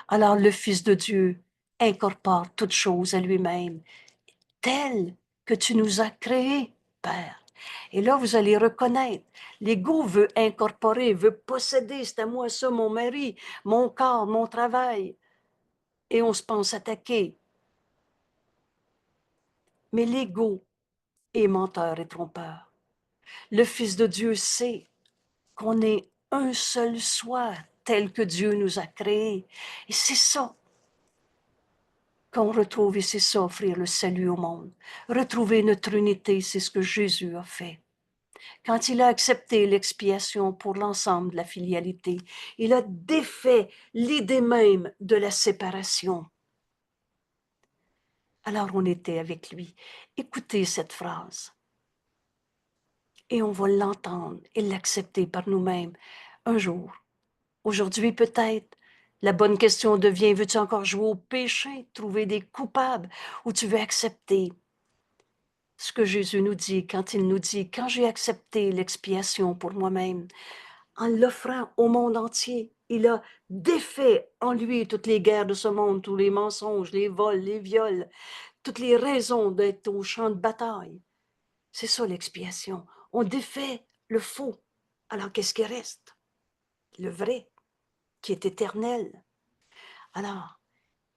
Alors le Fils de Dieu incorpore toutes choses à lui-même, tel que tu nous as créés, Père. Et là, vous allez reconnaître, l'ego veut incorporer, veut posséder, c'est à moi ça, mon mari, mon corps, mon travail. Et on se pense attaqué. Mais l'ego est menteur et trompeur. Le Fils de Dieu sait qu'on est un seul soi, tel que Dieu nous a créés. Et c'est ça qu'on retrouve, et c'est ça, offrir le salut au monde. Retrouver notre unité, c'est ce que Jésus a fait. Quand il a accepté l'expiation pour l'ensemble de la filialité, il a défait l'idée même de la séparation. Alors on était avec lui. Écoutez cette phrase. Et on va l'entendre et l'accepter par nous-mêmes un jour. Aujourd'hui peut-être, la bonne question devient, veux-tu encore jouer au péché, trouver des coupables, ou tu veux accepter ce que Jésus nous dit quand il nous dit, quand j'ai accepté l'expiation pour moi-même, en l'offrant au monde entier, il a défait en lui toutes les guerres de ce monde, tous les mensonges, les vols, les viols, toutes les raisons d'être au champ de bataille. C'est ça l'expiation. On défait le faux. Alors qu'est-ce qui reste? Le vrai, qui est éternel. Alors,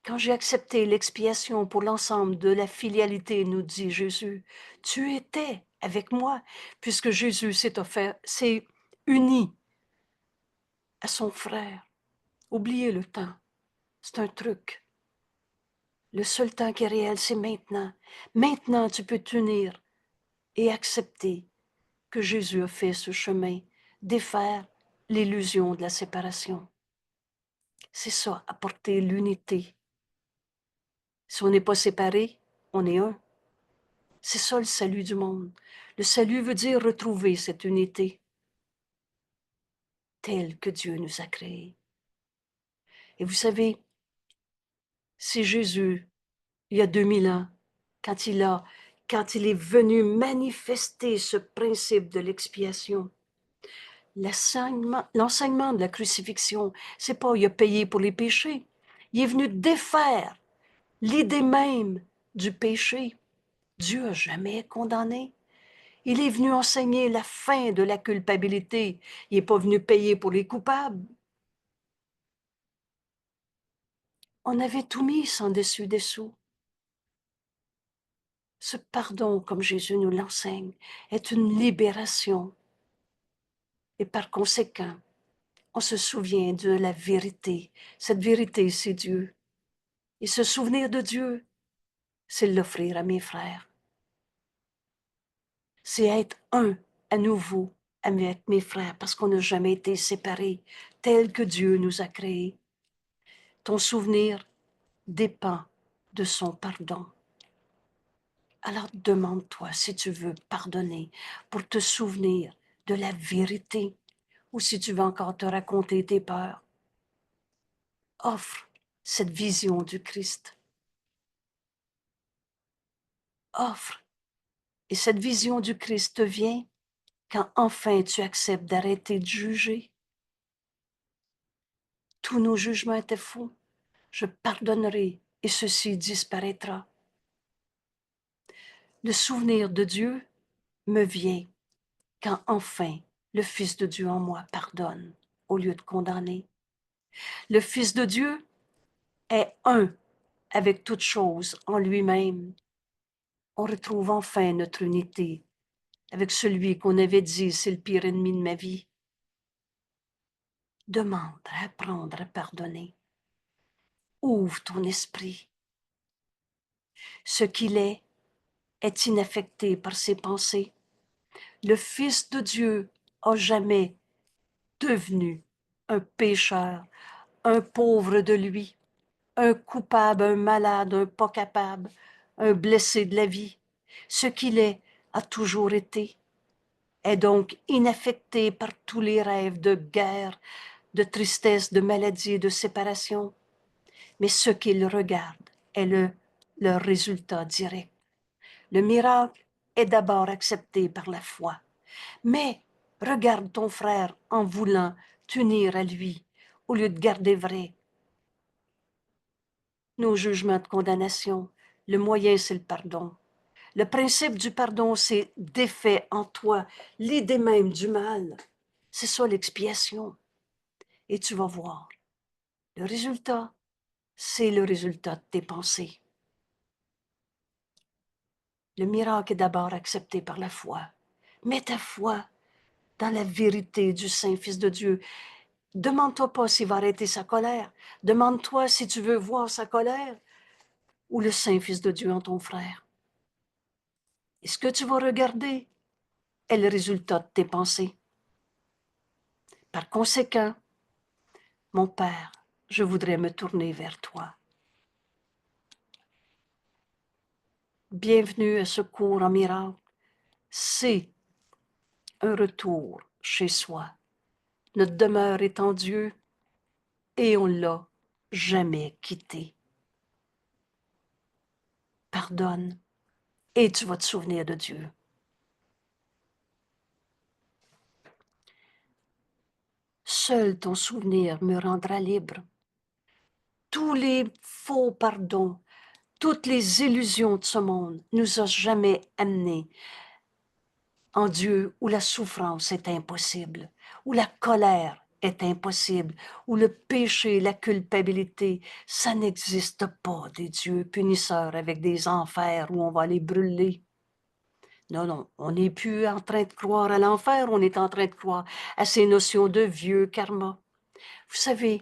quand j'ai accepté l'expiation pour l'ensemble de la filialité, nous dit Jésus, tu étais avec moi, puisque Jésus s'est offert, s'est uni à son frère. Oubliez le temps, c'est un truc. Le seul temps qui est réel, c'est maintenant. Maintenant, tu peux t'unir et accepter que Jésus a fait ce chemin, défaire l'illusion de la séparation. C'est ça, apporter l'unité. Si on n'est pas séparés, on est un. C'est ça le salut du monde. Le salut veut dire retrouver cette unité telle que Dieu nous a créés. Et vous savez, c'est Jésus, il y a 2000 ans, quand il est venu manifester ce principe de l'expiation, l'enseignement de la crucifixion, c'est pas il a payé pour les péchés. Il est venu défaire l'idée même du péché. Dieu n'a jamais condamné. Il est venu enseigner la fin de la culpabilité. Il n'est pas venu payer pour les coupables. On avait tout mis sans dessus dessous. Ce pardon, comme Jésus nous l'enseigne, est une libération. Et par conséquent, on se souvient de la vérité. Cette vérité, c'est Dieu. Et se souvenir de Dieu, c'est l'offrir à mes frères. C'est être un à nouveau avec mes frères parce qu'on n'a jamais été séparés tel que Dieu nous a créés. Ton souvenir dépend de son pardon. Alors demande-toi si tu veux pardonner pour te souvenir de la vérité ou si tu veux encore te raconter tes peurs. Offre cette vision du Christ. Offre. Et cette vision du Christ te vient quand enfin tu acceptes d'arrêter de juger. Tous nos jugements étaient faux. Je pardonnerai et ceci disparaîtra. Le souvenir de Dieu me vient quand enfin le Fils de Dieu en moi pardonne au lieu de condamner. Le Fils de Dieu est un avec toute chose en lui-même. On retrouve enfin notre unité avec celui qu'on avait dit c'est le pire ennemi de ma vie. Demande à apprendre à pardonner. Ouvre ton esprit. Ce qu'il est inaffecté par ses pensées. Le Fils de Dieu a jamais devenu un pécheur, un pauvre de lui, un coupable, un malade, un pas capable, un blessé de la vie. Ce qu'il a toujours été, est donc inaffecté par tous les rêves de guerre, de tristesse, de maladie, de séparation. Mais ce qu'il regarde est le résultat direct. Le miracle est d'abord accepté par la foi. Mais regarde ton frère en voulant t'unir à lui au lieu de garder vrai nos jugements de condamnation. Le moyen, c'est le pardon. Le principe du pardon, c'est défait en toi l'idée même du mal. C'est ça l'expiation. Et tu vas voir. Le résultat, c'est le résultat de tes pensées. Le miracle est d'abord accepté par la foi. Mets ta foi dans la vérité du Saint-Fils de Dieu. Demande-toi pas s'il va arrêter sa colère. Demande-toi si tu veux voir sa colère ou le Saint-Fils de Dieu en ton frère. Et ce que tu vas regarder est le résultat de tes pensées. Par conséquent, mon Père, je voudrais me tourner vers toi. Bienvenue à ce cours en miracle. C'est un retour chez soi. Notre demeure est en Dieu et on ne l'a jamais quitté. Pardonne et tu vas te souvenir de Dieu. Seul ton souvenir me rendra libre. Tous les faux pardons, toutes les illusions de ce monde nous ont jamais amenés en Dieu où la souffrance est impossible, où la colère est impossible, où le péché, la culpabilité, ça n'existe pas, des dieux punisseurs avec des enfers où on va les brûler. Non, non, on n'est plus en train de croire à l'enfer, on est en train de croire à ces notions de vieux karma. Vous savez,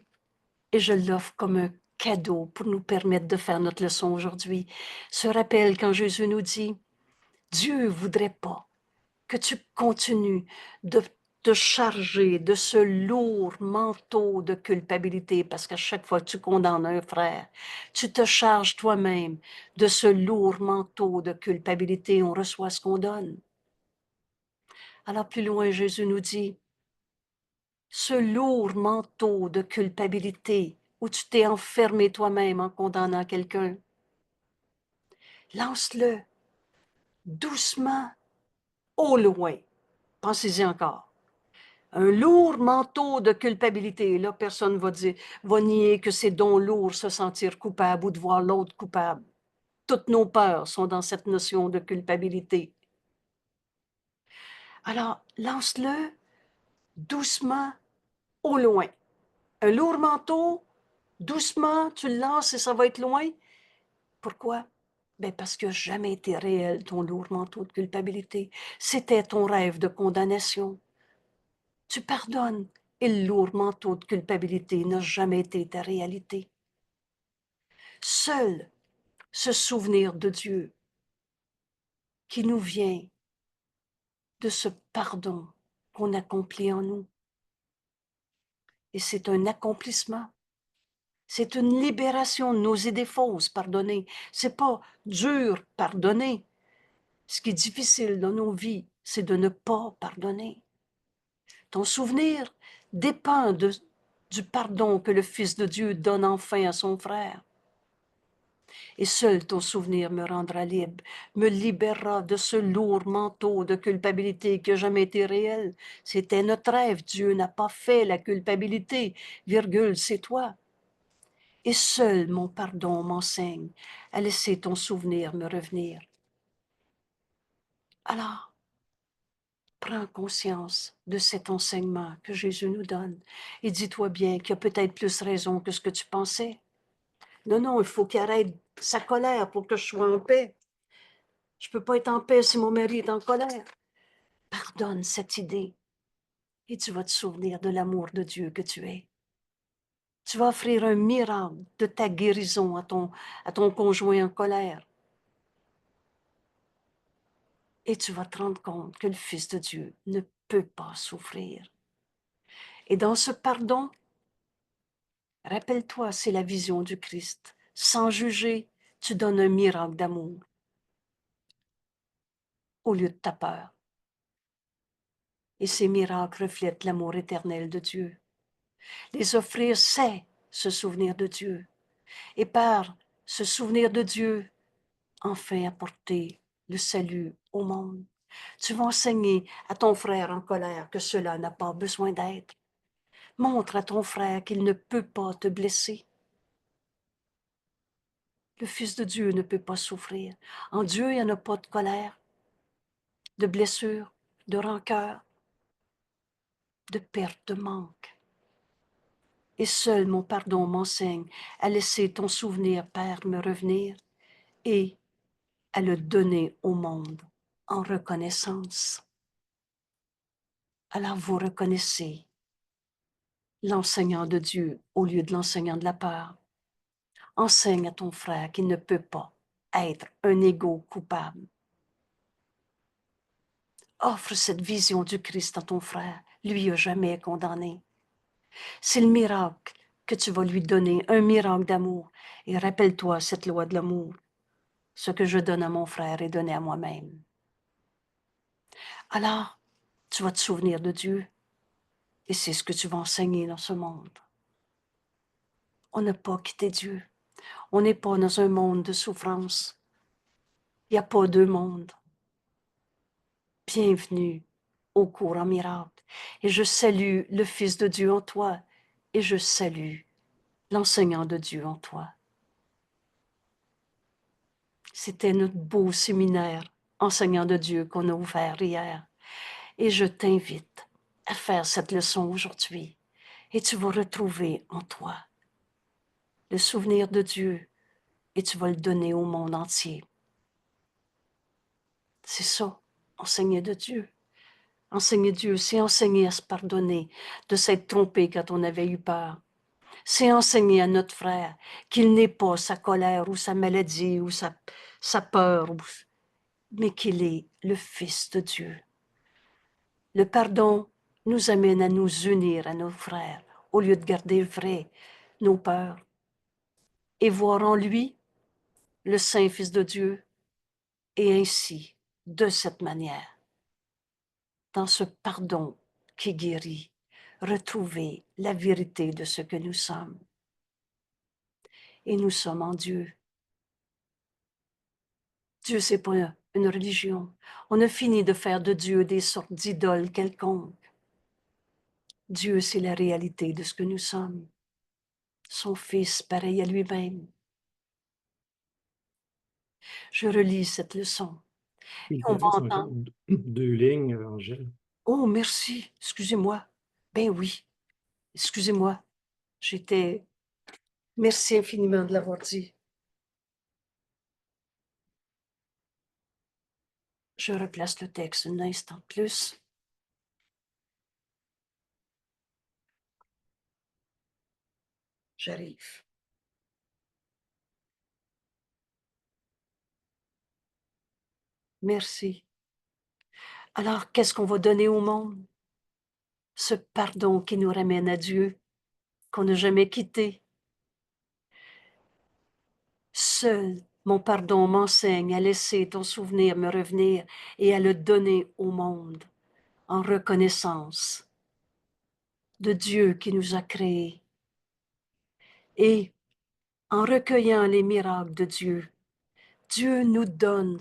et je l'offre comme un cadeau pour nous permettre de faire notre leçon aujourd'hui. Ce rappel quand Jésus nous dit, Dieu voudrait pas que tu continues de te charger de ce lourd manteau de culpabilité, parce qu'à chaque fois que tu condamnes un frère, tu te charges toi-même de ce lourd manteau de culpabilité, on reçoit ce qu'on donne. Alors plus loin, Jésus nous dit, ce lourd manteau de culpabilité où tu t'es enfermé toi-même en condamnant quelqu'un, lance-le doucement au loin. Pensez-y encore. Un lourd manteau de culpabilité. Là, personne va nier que c'est donc lourd se sentir coupable ou de voir l'autre coupable. Toutes nos peurs sont dans cette notion de culpabilité. Alors, lance-le doucement au loin. Un lourd manteau, doucement, tu le lances et ça va être loin. Pourquoi? Ben parce qu'il n'a jamais été réel, ton lourd manteau de culpabilité. C'était ton rêve de condamnation. Tu pardonnes et le lourd manteau de culpabilité n'a jamais été ta réalité. Seul ce souvenir de Dieu qui nous vient de ce pardon qu'on accomplit en nous. Et c'est un accomplissement. C'est une libération de nos idées fausses, pardonner. C'est pas dur, pardonner. Ce qui est difficile dans nos vies, c'est de ne pas pardonner. Ton souvenir dépend du pardon que le Fils de Dieu donne enfin à son frère. Et seul ton souvenir me rendra libre, me libérera de ce lourd manteau de culpabilité qui n'a jamais été réel. C'était notre rêve. Dieu n'a pas fait la culpabilité, virgule, c'est toi. Et seul mon pardon m'enseigne à laisser ton souvenir me revenir. Alors, prends conscience de cet enseignement que Jésus nous donne et dis-toi bien qu'il y a peut-être plus raison que ce que tu pensais. Non, il faut qu'il arrête sa colère pour que je sois en paix. Je ne peux pas être en paix si mon mari est en colère. Pardonne cette idée et tu vas te souvenir de l'amour de Dieu que tu es. Tu vas offrir un miracle de ta guérison à ton conjoint en colère. Et tu vas te rendre compte que le Fils de Dieu ne peut pas souffrir. Et dans ce pardon, rappelle-toi, c'est la vision du Christ. Sans juger, tu donnes un miracle d'amour au lieu de ta peur. Et ces miracles reflètent l'amour éternel de Dieu. Les offrir, c'est se souvenir de Dieu. Et par se souvenir de Dieu, enfin apporter le salut au monde. Tu vas enseigner à ton frère en colère que cela n'a pas besoin d'être. Montre à ton frère qu'il ne peut pas te blesser. Le Fils de Dieu ne peut pas souffrir. En Dieu, il n'y en a pas de colère, de blessure, de rancœur, de perte, de manque. Et seul mon pardon m'enseigne à laisser ton souvenir, Père, me revenir et à le donner au monde en reconnaissance. Alors vous reconnaissez l'enseignant de Dieu au lieu de l'enseignant de la peur. Enseigne à ton frère qu'il ne peut pas être un égo coupable. Offre cette vision du Christ à ton frère. Lui n'a jamais condamné. C'est le miracle que tu vas lui donner, un miracle d'amour. Et rappelle-toi cette loi de l'amour. Ce que je donne à mon frère est donné à moi-même. Alors, tu vas te souvenir de Dieu. Et c'est ce que tu vas enseigner dans ce monde. On n'a pas quitté Dieu. On n'est pas dans un monde de souffrance. Il n'y a pas deux mondes. Bienvenue au cours en miracle. Et je salue le Fils de Dieu en toi. Et je salue l'enseignant de Dieu en toi. C'était notre beau séminaire enseignant de Dieu qu'on a ouvert hier. Et je t'invite à faire cette leçon aujourd'hui. Et tu vas retrouver en toi le souvenir de Dieu et tu vas le donner au monde entier. C'est ça, enseigner de Dieu. Enseigner Dieu, c'est enseigner à se pardonner, de s'être trompé quand on avait eu peur. C'est enseigner à notre frère qu'il n'est pas sa colère ou sa maladie ou sa peur, mais qu'il est le Fils de Dieu. Le pardon nous amène à nous unir à nos frères au lieu de garder vrai nos peurs et voir en lui le Saint Fils de Dieu et ainsi, de cette manière, dans ce pardon qui guérit, retrouver la vérité de ce que nous sommes. Et nous sommes en Dieu. Dieu, c'est pas une religion. On a fini de faire de Dieu des sortes d'idoles quelconques. Dieu, c'est la réalité de ce que nous sommes. Son Fils, pareil à lui-même. Je relis cette leçon. Il On te va reste encore entendre. 2 lignes, Angèle. Oh, merci, excusez-moi. Ben oui, excusez-moi. J'étais. Merci infiniment de l'avoir dit. Je replace le texte un instant de plus. J'arrive. Merci. Alors, qu'est-ce qu'on va donner au monde? Ce pardon qui nous ramène à Dieu, qu'on n'a jamais quitté. Seul mon pardon m'enseigne à laisser ton souvenir me revenir et à le donner au monde en reconnaissance de Dieu qui nous a créés. Et en recueillant les miracles de Dieu, Dieu nous donne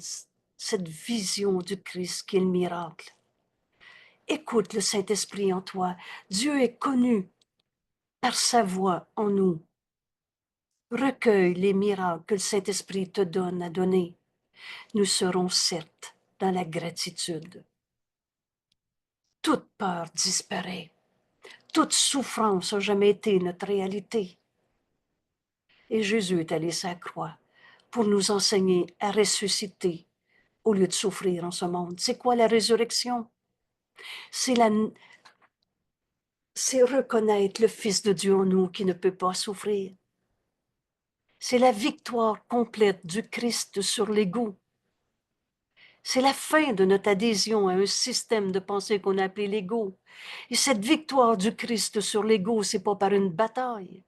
cette vision du Christ qui est le miracle. Écoute le Saint-Esprit en toi. Dieu est connu par sa voix en nous. Recueille les miracles que le Saint-Esprit te donne à donner. Nous serons certes dans la gratitude. Toute peur disparaît. Toute souffrance n'a jamais été notre réalité. Et Jésus est allé sa croix pour nous enseigner à ressusciter au lieu de souffrir en ce monde. C'est quoi la résurrection? C'est reconnaître le Fils de Dieu en nous qui ne peut pas souffrir. C'est la victoire complète du Christ sur l'ego. C'est la fin de notre adhésion à un système de pensée qu'on a appelé l'ego. Et cette victoire du Christ sur l'ego, c'est pas par une bataille.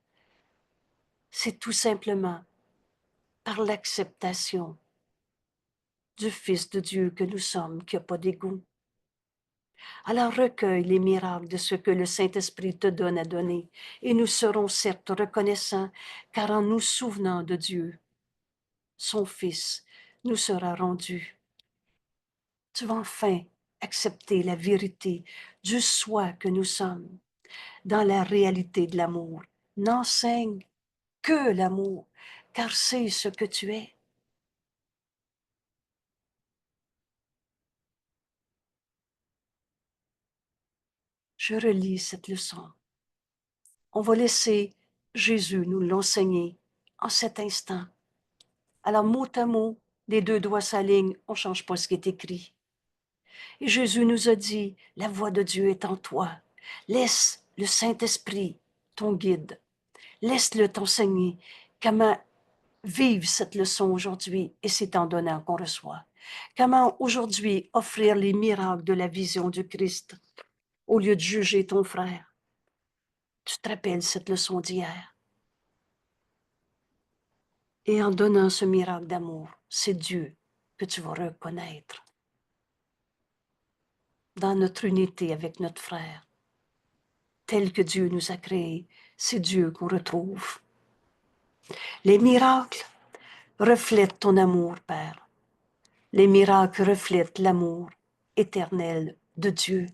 C'est tout simplement par l'acceptation du Fils de Dieu que nous sommes, qui n'a pas d'ego. Alors recueille les miracles de ce que le Saint-Esprit te donne à donner, et nous serons certes reconnaissants, car en nous souvenant de Dieu, son Fils, nous sera rendu. Tu vas enfin accepter la vérité du soi que nous sommes dans la réalité de l'amour. N'enseigne que l'amour, car c'est ce que tu es. Je relis cette leçon. On va laisser Jésus nous l'enseigner en cet instant. Alors, mot à mot, les deux doigts s'alignent, on ne change pas ce qui est écrit. Et Jésus nous a dit, la voix de Dieu est en toi. Laisse le Saint-Esprit, ton guide. Laisse-le t'enseigner comment vivre cette leçon aujourd'hui, et c'est en donnant qu'on reçoit. Comment aujourd'hui offrir les miracles de la vision du Christ au lieu de juger ton frère. Tu te rappelles cette leçon d'hier? Et en donnant ce miracle d'amour, c'est Dieu que tu vas reconnaître dans notre unité avec notre frère. Tel que Dieu nous a créés, c'est Dieu qu'on retrouve. Les miracles reflètent ton amour, Père. Les miracles reflètent l'amour éternel de Dieu.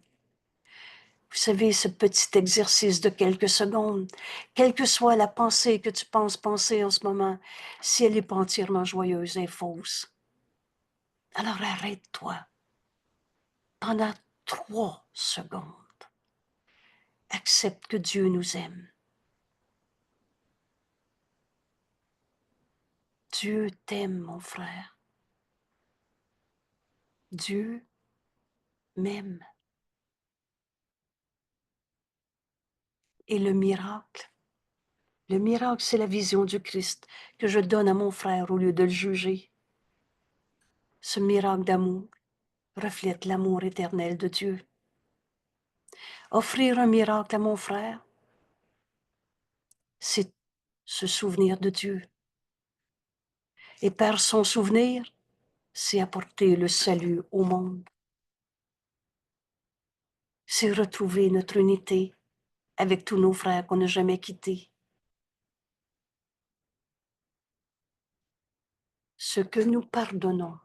Vous savez, ce petit exercice de quelques secondes, quelle que soit la pensée que tu penses penser en ce moment, si elle n'est pas entièrement joyeuse et fausse, alors arrête-toi pendant 3 secondes. Accepte que Dieu nous aime. Dieu t'aime, mon frère. Dieu m'aime. Et le miracle, c'est la vision du Christ que je donne à mon frère au lieu de le juger. Ce miracle d'amour reflète l'amour éternel de Dieu. Offrir un miracle à mon frère, c'est se souvenir de Dieu. Et par son souvenir, c'est apporter le salut au monde. C'est retrouver notre unité avec tous nos frères qu'on n'a jamais quittés. Ce que nous pardonnons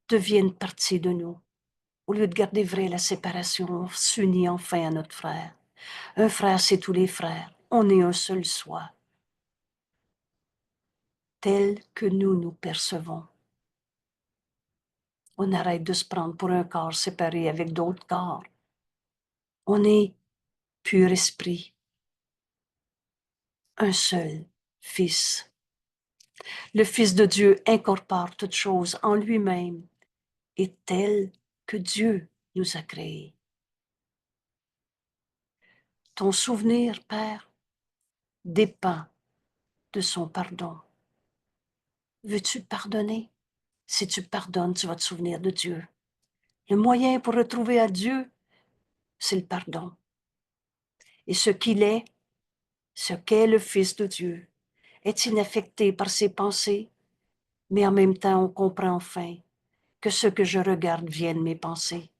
devient une partie de nous. Au lieu de garder vrai la séparation, on s'unit enfin à notre frère. Un frère, c'est tous les frères. On est un seul soi. Tel que nous nous percevons. On arrête de se prendre pour un corps séparé avec d'autres corps. On est pur esprit, un seul Fils. Le Fils de Dieu incorpore toutes choses en lui-même et tel que Dieu nous a créés. Ton souvenir, Père, dépend de son pardon. Veux-tu pardonner? Si tu pardonnes, tu vas te souvenir de Dieu. Le moyen pour retrouver à Dieu, c'est le pardon. Et ce qu'il est, ce qu'est le Fils de Dieu, est inaffecté par ses pensées, mais en même temps on comprend enfin que ce que je regarde vient de mes pensées.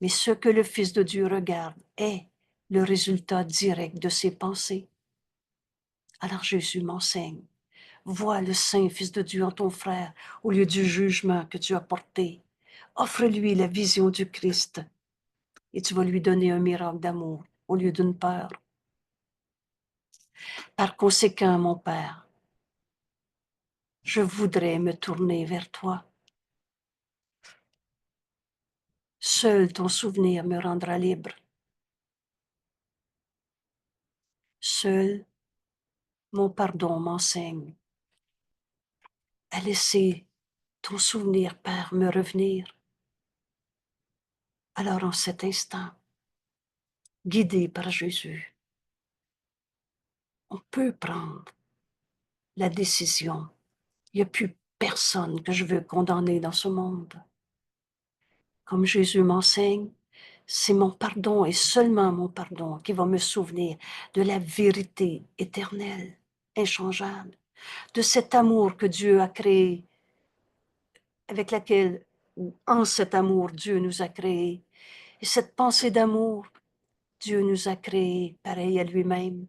Mais ce que le Fils de Dieu regarde est le résultat direct de ses pensées. Alors Jésus m'enseigne. Vois le Saint Fils de Dieu en ton frère au lieu du jugement que tu as porté. Offre-lui la vision du Christ et tu vas lui donner un miracle d'amour au lieu d'une peur. Par conséquent, mon Père, je voudrais me tourner vers toi. Seul ton souvenir me rendra libre. Seul mon pardon m'enseigne à laisser ton souvenir, Père, me revenir. Alors en cet instant, guidé par Jésus, on peut prendre la décision. Il n'y a plus personne que je veux condamner dans ce monde. Comme Jésus m'enseigne, c'est mon pardon et seulement mon pardon qui va me souvenir de la vérité éternelle, inchangeable, de cet amour que Dieu a créé, avec laquelle, ou en cet amour, Dieu nous a créés. Et cette pensée d'amour, Dieu nous a créés pareil à lui-même.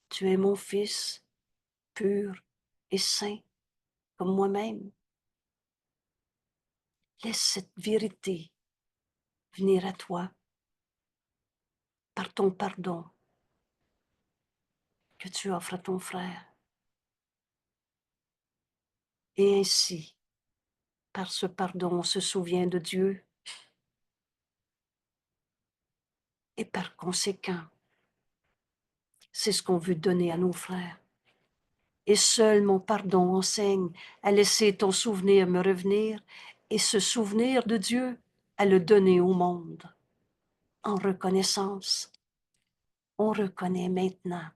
Tu es mon Fils, pur et saint, comme moi-même. Laisse cette vérité venir à toi par ton pardon que tu offres à ton frère. Et ainsi, par ce pardon, on se souvient de Dieu et par conséquent, c'est ce qu'on veut donner à nos frères. Et seul mon pardon enseigne à laisser ton souvenir me revenir et ce souvenir de Dieu à le donner au monde. En reconnaissance, on reconnaît maintenant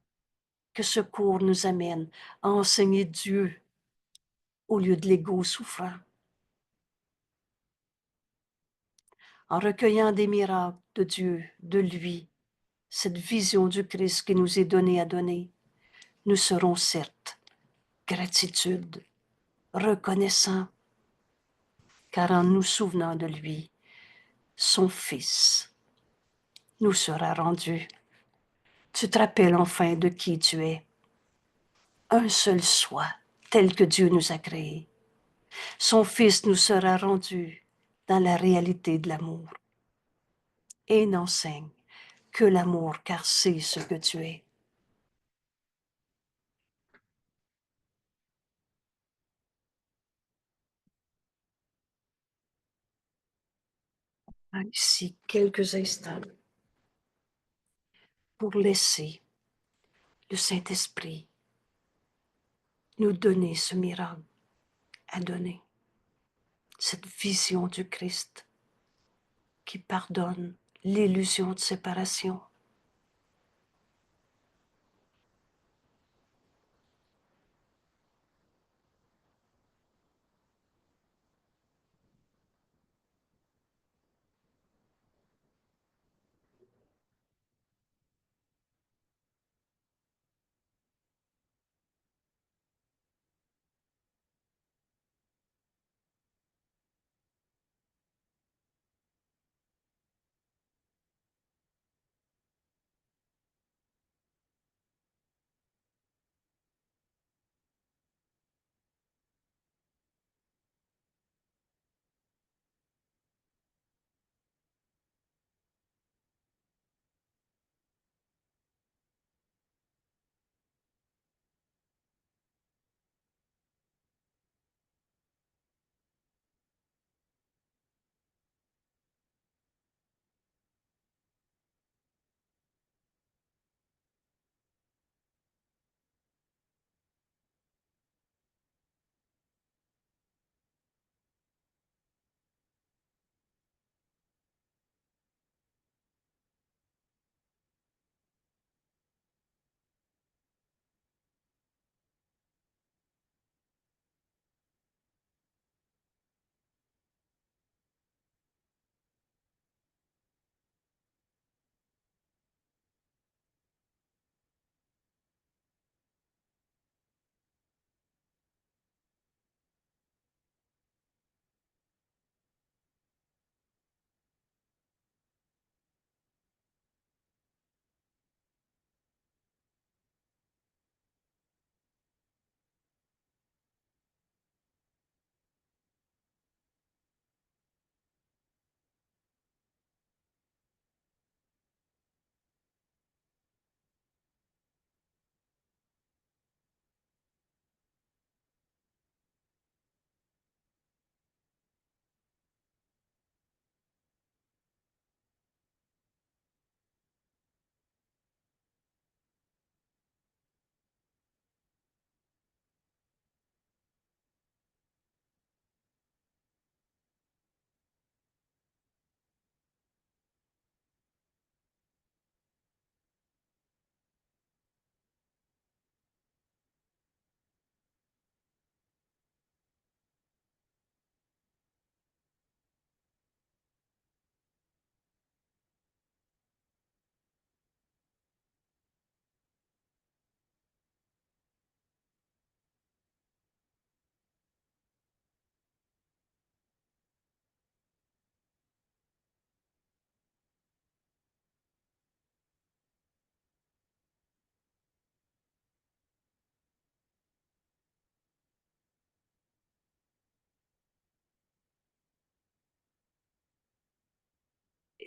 que ce cours nous amène à enseigner Dieu au lieu de l'ego souffrant. En recueillant des miracles de Dieu, de lui, cette vision du Christ qui nous est donnée à donner, nous serons certes gratitude, reconnaissants, car en nous souvenant de lui, son Fils nous sera rendu. Tu te rappelles enfin de qui tu es. Un seul soi, tel que Dieu nous a créés. Son Fils nous sera rendu dans la réalité de l'amour. Et n'enseigne que l'amour, car c'est ce que tu es. Ici, quelques instants pour laisser le Saint-Esprit nous donner ce miracle à donner, cette vision du Christ qui pardonne l'illusion de séparation.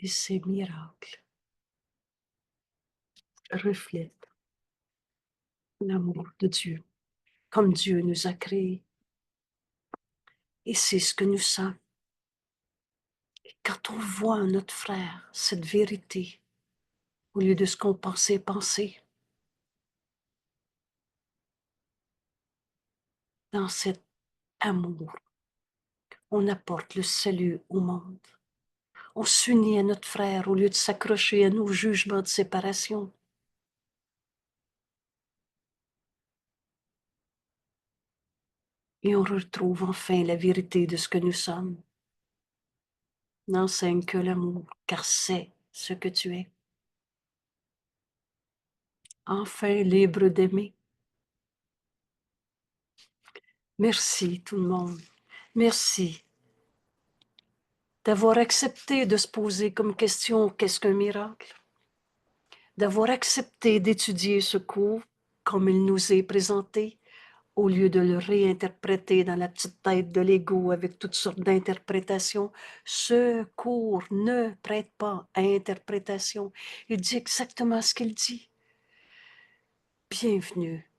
Et ces miracles reflètent l'amour de Dieu, comme Dieu nous a créés. Et c'est ce que nous sommes. Et quand on voit en notre frère cette vérité, au lieu de ce qu'on pensait penser, dans cet amour, on apporte le salut au monde. On s'unit à notre frère au lieu de s'accrocher à nos jugements de séparation. Et on retrouve enfin la vérité de ce que nous sommes. N'enseigne que l'amour, car c'est ce que tu es. Enfin libre d'aimer. Merci tout le monde. Merci d'avoir accepté de se poser comme question qu'est-ce qu'un miracle? D'avoir accepté d'étudier ce cours comme il nous est présenté, au lieu de le réinterpréter dans la petite tête de l'ego avec toutes sortes d'interprétations. Ce cours ne prête pas à interprétation. Il dit exactement ce qu'il dit. Bienvenue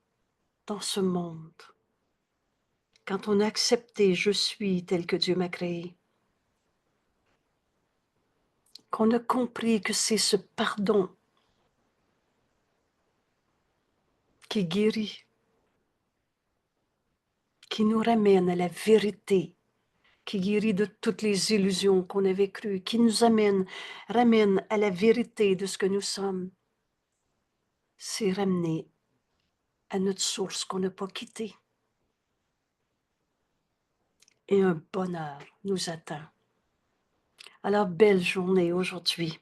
dans ce monde. Quand on a accepté « je suis » tel que Dieu m'a créé, qu'on a compris que c'est ce pardon qui guérit, qui nous ramène à la vérité, qui guérit de toutes les illusions qu'on avait crues, qui nous ramène à la vérité de ce que nous sommes. C'est ramener à notre source qu'on n'a pas quittée. Et un bonheur nous attend. Alors, belle journée aujourd'hui.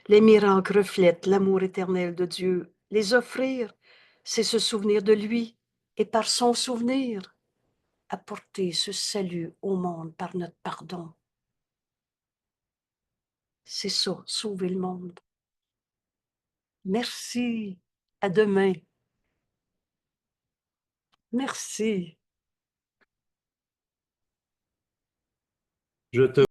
Les miracles reflètent l'amour éternel de Dieu. Les offrir, c'est se souvenir de lui et par son souvenir, apporter ce salut au monde par notre pardon. C'est ça, sauver le monde. Merci. À demain. Merci. Je te